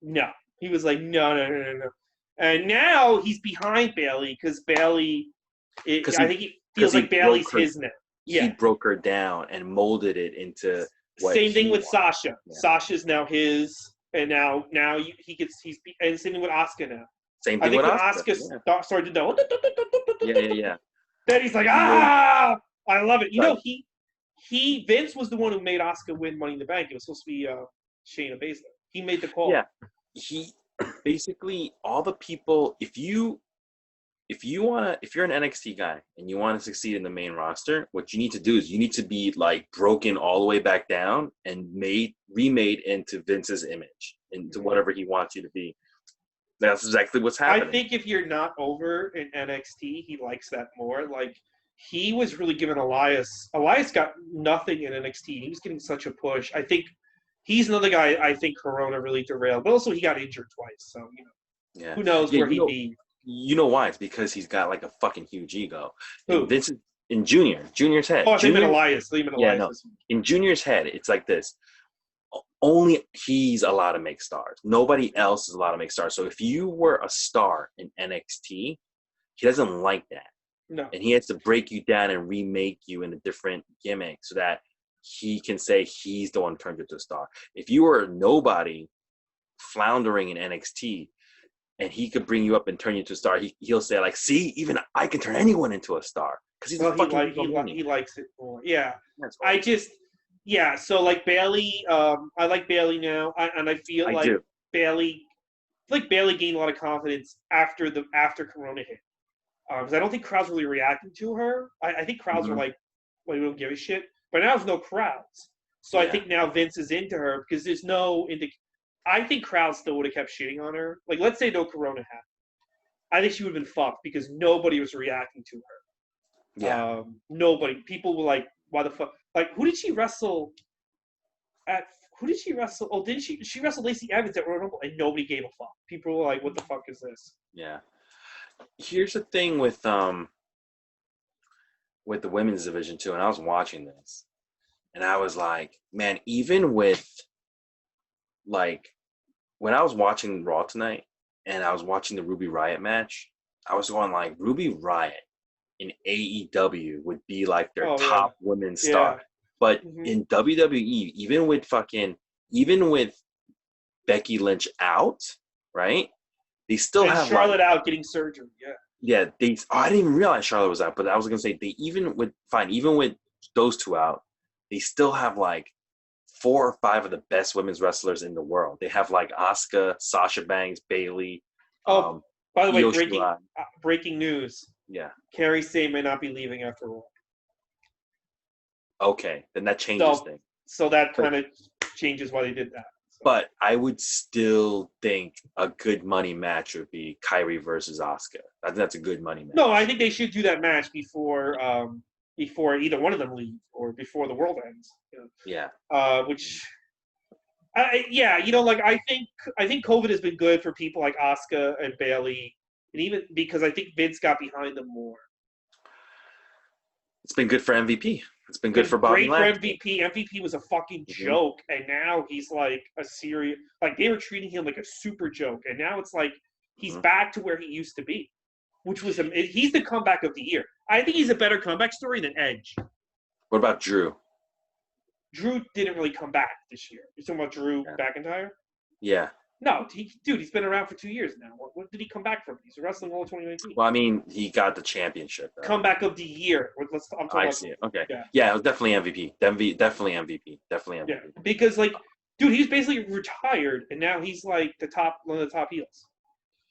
no. He was like, no. And now he's behind Bayley because Bayley, I think he feels like Bayley's his now. Yeah. He broke her down and molded it into what same thing with wants. Sasha. Yeah. Sasha's now his, and now he's and same thing with Asuka now. Same thing with Asuka. Started to know. Yeah. Then he's like, I love it. You know, Vince was the one who made Asuka win Money in the Bank. It was supposed to be Shayna Baszler. He made the call. Yeah. He basically all the people. If you're an NXT guy and you want to succeed in the main roster, what you need to do is you need to be like broken all the way back down and remade into Vince's image, into whatever he wants you to be. That's exactly what's happening. I think if you're not over in NXT, he likes that more. Like, he was really giving Elias got nothing in NXT. He was getting such a push. I think he's another guy I think Corona really derailed. But also he got injured twice. So, who knows where he'd be. You know why? It's because he's got like a fucking huge ego. Who? Vince in Junior's head. Oh, him and Elias. Yeah, no. In Junior's head, it's like this. Only he's allowed to make stars. Nobody else is allowed to make stars. So if you were a star in NXT, he doesn't like that. No. And he has to break you down and remake you in a different gimmick so that he can say he's the one who turned you into a star. If you were nobody floundering in NXT and he could bring you up and turn you into a star, he'll say, like, see, even I can turn anyone into a star. Because he's he likes it more. Yeah. Yeah, so like Bayley, I like Bayley now, and I feel like Bayley gained a lot of confidence after Corona hit, because I don't think crowds really reacting to her. I think crowds are like, well, we don't give a shit. but now there's no crowds. So I Yeah. think now Vince is into her because there's no I think crowds still would have kept shitting on her. Like, let's say no Corona happened. I think she would have been fucked because nobody was reacting to her. Yeah. Nobody. People were like, "Why the fuck?" Like, who did she wrestle at? Who did she wrestle? Oh, didn't she wrestled Lacey Evans at Royal Rumble and nobody gave a fuck. People were like, "What the fuck is this?" Yeah. Here's the thing with the women's division too, and I was watching this, and I was like, man, even with like when I was watching Raw tonight, and I was watching the Ruby Riott match, I was going like, Ruby Riott in AEW would be like their top women's star, but in WWE, even with Becky Lynch out, right? They still have Charlotte out getting surgery. Yeah, I didn't even realize Charlotte was out, but I was gonna say even with those two out, they still have like 4 or 5 of the best women's wrestlers in the world. They have like Asuka, Sasha Banks, Bayley. By the way, breaking news. Yeah. Kairi Sane may not be leaving after all. Okay, then that changes things. So that kind of changes why they did that. So. But I would still think a good money match would be Kairi versus Asuka. I think that's a good money match. No, I think they should do that match before either one of them leave or before the world ends. You know? Yeah. I think COVID has been good for people like Asuka and Bayley, and even because I think Vince got behind them more. It's been good for MVP. It's been good for Bobby Lashley. Great for MVP. MVP was a fucking joke, and now he's like a serious. Like they were treating him like a super joke, and now it's like he's back to where he used to be, which was he's the comeback of the year. I think he's a better comeback story than Edge. What about Drew? Drew didn't really come back this year. You're talking about Drew McIntyre? Yeah. No, he's been around for 2 years now. What did he come back from? He's wrestling all of 2019. Well, I mean, he got the championship. Though. Comeback of the year. I'm talking see it. Okay. Yeah, it was definitely MVP. Definitely MVP. Yeah, because he's basically retired, and now he's like one of the top heels.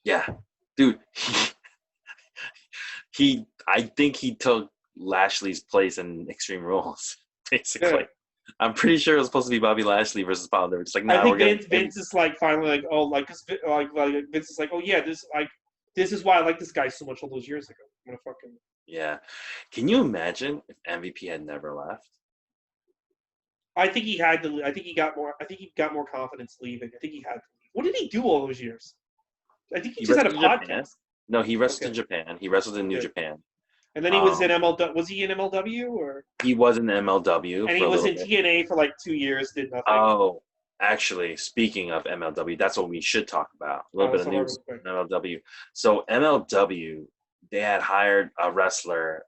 Yeah, dude. I think he took Lashley's place in Extreme Rules, basically. Yeah. I'm pretty sure it was supposed to be Bobby Lashley versus Paul. They were just like, I think Vince is like finally like, oh, like, cause Vince is like, oh yeah, this is why I like this guy so much all those years ago. I'm gonna fucking. Yeah, can you imagine if MVP had never left? I think he had to. I think he got more confidence leaving. I think he had to leave. What did he do all those years? I think he just had a podcast. Japan. No, he wrestled in Japan. He wrestled in New Japan. And then he was in MLW. Was he in MLW or? He was in MLW. And he was in TNA for like 2 years. Did nothing. Oh, actually, speaking of MLW, that's what we should talk about. A little bit of news on MLW. So MLW, they had hired a wrestler.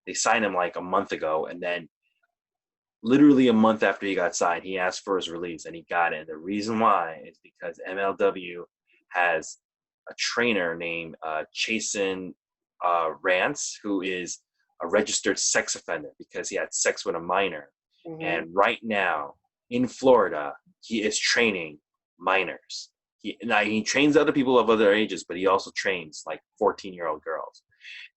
They signed him like a month ago, and then literally a month after he got signed, he asked for his release, and he got it. And the reason why is because MLW has a trainer named Chasen Rance, who is a registered sex offender because he had sex with a minor. Mm-hmm. And right now in Florida, he is training minors. He trains other people of other ages, but he also trains like 14-year-old girls.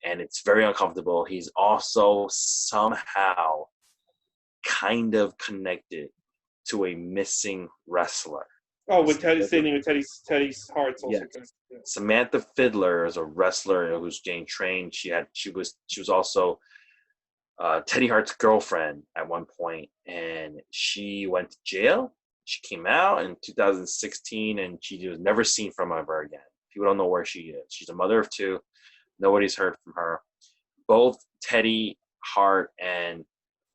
And it's very uncomfortable. He's also somehow kind of connected to a missing wrestler. Oh, with Teddy's Hearts also. Yes. Yeah. Samantha Fiddler is a wrestler who's getting trained. She was also Teddy Hart's girlfriend at one point, and she went to jail. She came out in 2016, and she was never seen from ever again. People don't know where she is. She's a mother of 2. Nobody's heard from her. Both Teddy Hart and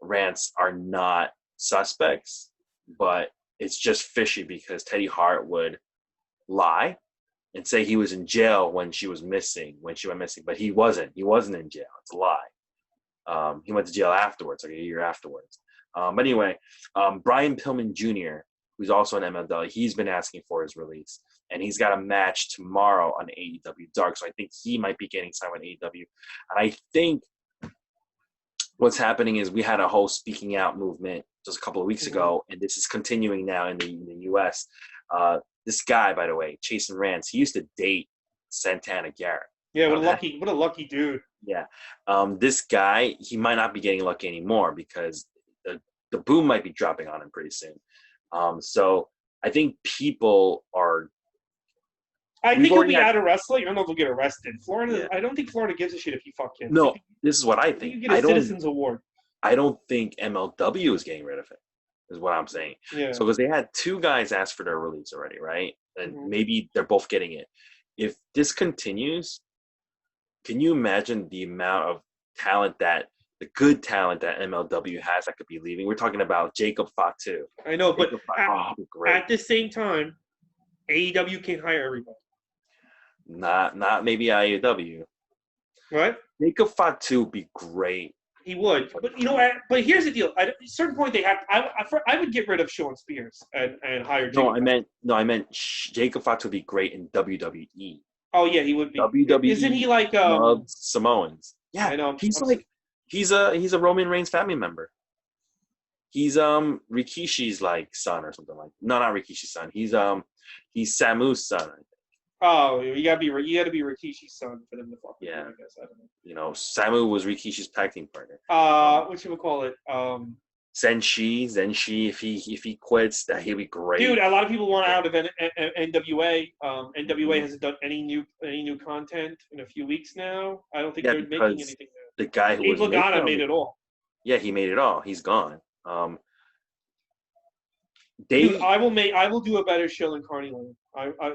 Rance are not suspects, but it's just fishy because Teddy Hart would lie and say he was in jail when she went missing, but he wasn't. He wasn't in jail. It's a lie. He went to jail afterwards, like a year afterwards. But anyway, Brian Pillman Jr., who's also an MLW, he's been asking for his release, and he's got a match tomorrow on AEW Dark. So I think he might be getting signed with AEW. And I think what's happening is we had a whole speaking out movement just a couple of weeks ago, and this is continuing now in the U.S. This guy, by the way, Chasen Rance, he used to date Santana Garrett. Yeah, what a lucky dude. Yeah. This guy, he might not be getting lucky anymore because the boom might be dropping on him pretty soon. So I think people are. I think he'll be out of wrestling. I don't know if he'll get arrested. Florida. Yeah. I don't think Florida gives a shit if you fuck him. No, this is what I think. You get a Citizens Award. I don't think MLW is getting rid of it, is what I'm saying. Yeah. So because they had 2 guys ask for their release already, right? And maybe they're both getting it. If this continues, can you imagine the amount of talent the good talent that MLW has that could be leaving? We're talking about Jacob Fatu. I know, but at the same time, AEW can't hire everybody. Not maybe IAW. Right? Jacob Fatu would be great. He would, but you know what? But here's the deal. At a certain point, they have. I would get rid of Sean Spears and hire. Jacob. I meant Jacob Fatu would be great in WWE. Oh yeah, he would be. WWE. Isn't he like Samoans? Yeah, I know. He's a Roman Reigns family member. He's Rikishi's like son or something like. No, not Rikishi's son. He's Samu's son. I think. Oh, you gotta be Rikishi's son for them to fuck. Yeah, I guess I don't know. You know, Samu was Rikishi's tag team partner. What should we call it? Zenshi. If he quits, that he'll be great. Dude, a lot of people want out of NWA. NWA hasn't done any new content in a few weeks now. I don't think they're making anything new. The guy who was Lagana made it all. Yeah, he made it all. He's gone. Dude, I will do a better show than Carney Lane.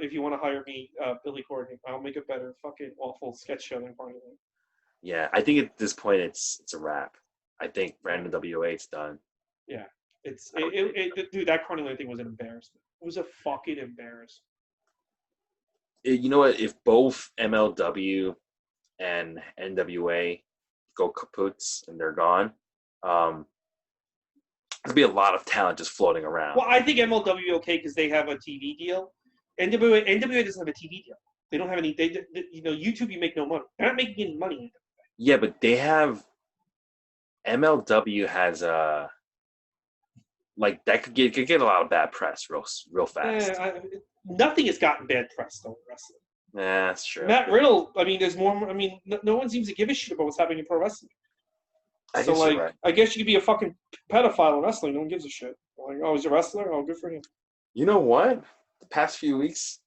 If you want to hire me, Billy Corgan, I'll make a better fucking awful sketch show than Carney Lane. Yeah, I think at this point it's a wrap. I think Brandon WA's done. Yeah, dude, that Carney Lane thing was an embarrassment. It was a fucking embarrassment. You know what? If both MLW and NWA go kaputs and they're gone, there'll be a lot of talent just floating around. Well, I think MLW okay because they have a TV deal. NWA doesn't have a TV deal. They don't have any. YouTube, you make no money. They're not making any money. Yeah, but they have. MLW has that could get a lot of bad press real fast. Nothing has gotten bad press though in wrestling. Yeah, that's true. Matt Riddle. I mean, there's more. I mean, no one seems to give a shit about what's happening in pro wrestling. I guess you could be a fucking pedophile in wrestling. No one gives a shit. Like, oh, he's a wrestler. Oh, good for him. You know what? The past few weeks,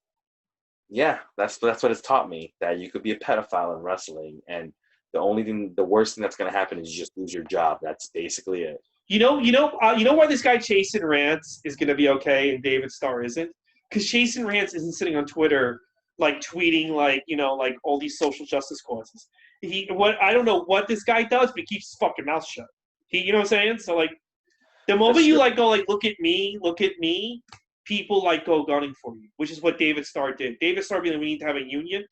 yeah, that's what it's taught me, that you could be a pedophile in wrestling, and the worst thing that's going to happen is you just lose your job. That's basically it. You know why this guy Chasen Rance is going to be okay and David Starr isn't? Because Chasen Rance isn't sitting on Twitter like tweeting like all these social justice causes. I don't know what this guy does, but he keeps his fucking mouth shut. You know what I'm saying? So like, the moment you like go like look at me, people like go gunning for you, which is what David Starr did. David Starr being like, we need to have a union.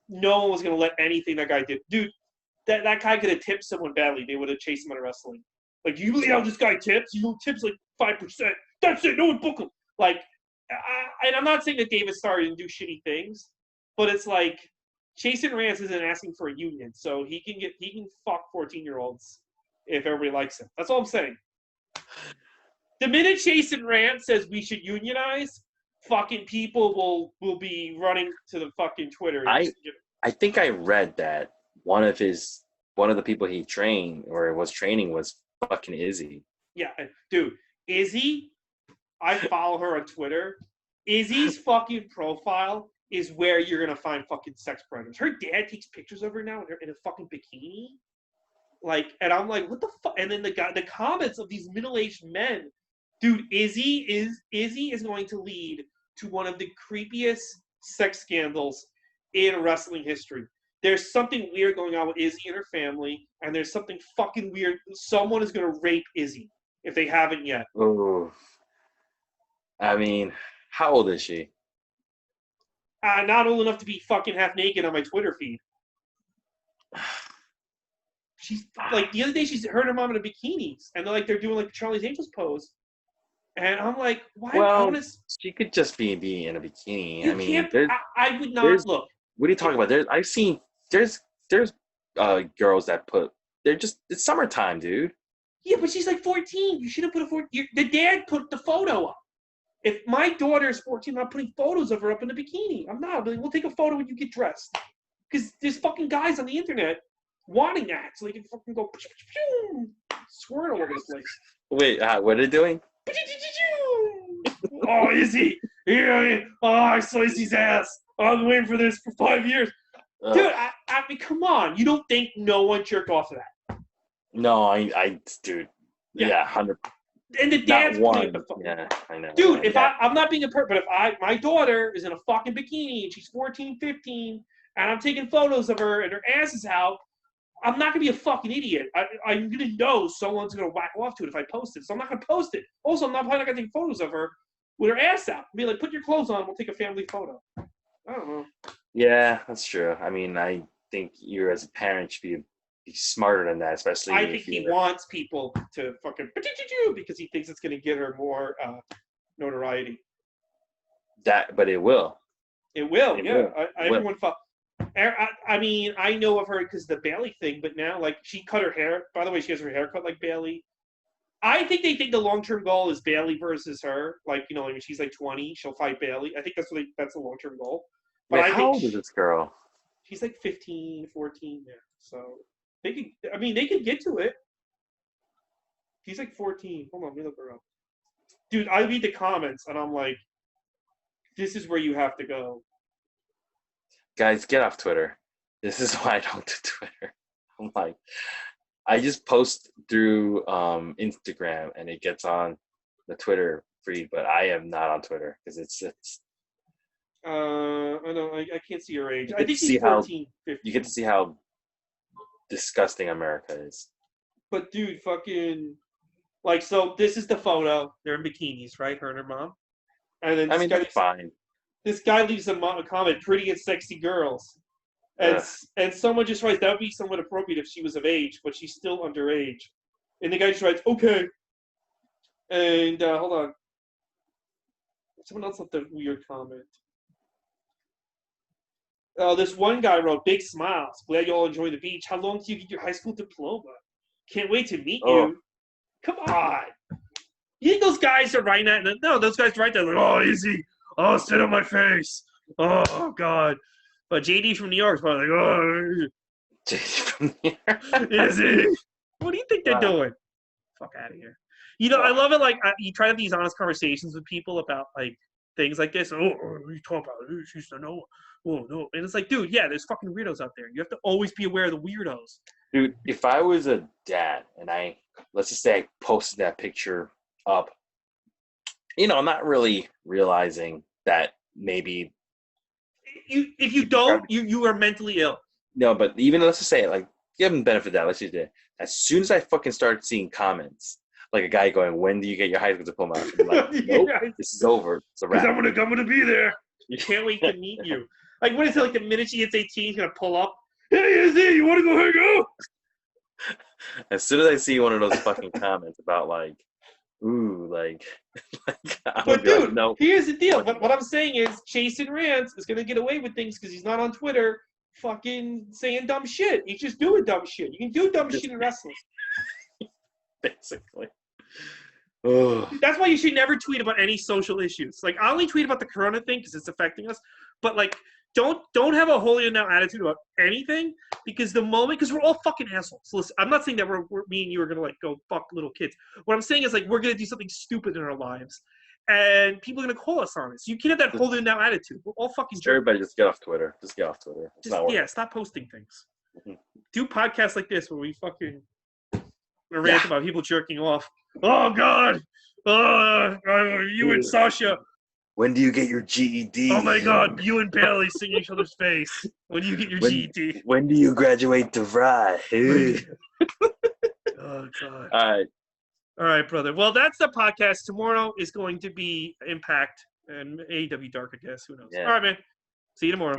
No one was gonna let anything that guy did. Dude, that guy could have tipped someone badly. They would have chased him out of wrestling. Like, you believe how this guy tips? You know, tips like 5%. That's it. No one book him. Like, and I'm not saying that David Starr didn't do shitty things, but it's like Chasen Rance isn't asking for a union, so he can fuck 14-year-olds if everybody likes him. That's all I'm saying. The minute Chasen Rance says we should unionize, fucking people will be running to the fucking Twitter. I think I read that one of the people he trained or was training was fucking Izzy. Yeah, dude, Izzy, I follow her on Twitter. Izzy's fucking profile is where you're gonna find fucking sex predators. Her dad takes pictures of her now in a fucking bikini. Like, and I'm like, what the fuck? And then the comments of these middle-aged men, dude, Izzy is going to lead to one of the creepiest sex scandals in wrestling history. There's something weird going on with Izzy and her family, and there's something fucking weird. Someone is going to rape Izzy if they haven't yet. Oh, I mean, how old is she? Not old enough to be fucking half naked on my Twitter feed. She's like, the other day her and her mom in a bikinis, and they're doing like the Charlie's Angels pose. And I'm like, why? Well, she could just be in a bikini. I mean, I would not look. What are you talking about? There's girls that it's summertime, dude. Yeah, but she's like 14. You should have put the dad put the photo up. If my daughter is 14, I'm not putting photos of her up in a bikini. I'm not. We'll take a photo when you get dressed. Because there's fucking guys on the internet wanting that, so they can fucking go squirt all over the place. Wait, what are they doing? Oh, Izzy! Yeah, oh, I saw Izzy's ass. I've been waiting for this for 5 years. Dude, I mean, come on. You don't think no one jerked off to that? No, dude. Yeah, 100%. And the dad's playing the phone. Yeah, I know. Dude, if I'm not being a perp, but if my daughter is in a fucking bikini and she's 14, 15, and I'm taking photos of her and her ass is out, I'm not going to be a fucking idiot. I'm going to know someone's going to whack off to it if I post it. So I'm not going to post it. Also, I'm probably not going to take photos of her with her ass out. Be like, put your clothes on, we'll take a family photo. I don't know. Yeah, that's true. I mean, I think you as a parent should be smarter than that, especially I think he wants people to fucking because he thinks it's going to get her more notoriety. But it will. It will, everyone. I mean, I know of her because the Bayley thing, but now, like, she cut her hair. By the way, she has her hair cut like Bayley. I think they think the long-term goal is Bayley versus her. Like, you know, when she's like 20, she'll fight Bayley. I think that's the long-term goal. But wait, how old is this girl? She's like 15, 14 now. So they could get to it. She's like 14. Hold on, let me look her up. Dude, I read the comments and I'm like, this is where you have to go. Guys, get off Twitter. This is why I don't do Twitter. I'm like, I just post through Instagram and it gets on the Twitter feed, but I am not on Twitter because it's. I know I can't see your age. I think she's 14, 15. You get to see how disgusting America is. But dude, fucking, like, so this is the photo. They're in bikinis, right? Her and her mom. And then that's fine. This guy leaves a comment, pretty and sexy girls. And someone just writes, that would be somewhat appropriate if she was of age, but she's still underage. And the guy just writes, okay. And hold on. Someone else left a weird comment. This one guy wrote, big smiles. Glad you all enjoy the beach. How long do you get your high school diploma? Can't wait to meet you. Come on. You think those guys are writing that? No, those guys write that like, oh, easy. Oh, sit on my face. Oh, God. But JD from New York is probably like, oh. JD from New York? Is he? What do you think they're doing? Fuck out of here. You know, I love it. Like, you try to have these honest conversations with people about, like, things like this. Oh, what are you talking about? She used to know. Oh, no. And it's like, dude, yeah, there's fucking weirdos out there. You have to always be aware of the weirdos. Dude, if I was a dad and let's just say I posted that picture up, you know, I'm not really realizing that maybe. If you don't, you are mentally ill. No, but even let's just say it, like, give them the benefit of that. Let's just say, as soon as I fucking start seeing comments, like a guy going, when do you get your high school diploma? I'm like, nope, this is over. It's a wrap. I'm gonna be there. You can't wait to meet you. Like, what is it, like the minute she hits 18, he's gonna pull up? Hey, Izzy, you wanna go hang out? As soon as I see one of those fucking comments about, like, ooh, like but dude, like, no. Here's the deal. What I'm saying is Jason Rance is gonna get away with things because he's not on Twitter fucking saying dumb shit. He's just doing dumb shit. You can do dumb shit in wrestling. Basically. That's why you should never tweet about any social issues. Like, I only tweet about the corona thing because it's affecting us. But, like, don't have a holier now attitude about anything because because we're all fucking assholes. So listen, I'm not saying that me and you are gonna like go fuck little kids. What I'm saying is like we're gonna do something stupid in our lives, and people are gonna call us on it. So you can't have that holier now attitude. We're all fucking. Everybody, just get off Twitter. Just get off Twitter. Stop posting things. Mm-hmm. Do podcasts like this where we fucking rant about people jerking off. Oh God, you and Sasha. When do you get your GED? Oh my God, you and Bayley sing each other's face. When do you get your GED? When do you graduate to Rye? Oh God. All right, brother. Well, that's the podcast. Tomorrow is going to be Impact and AEW Dark, I guess. Who knows? Yeah. All right, man. See you tomorrow.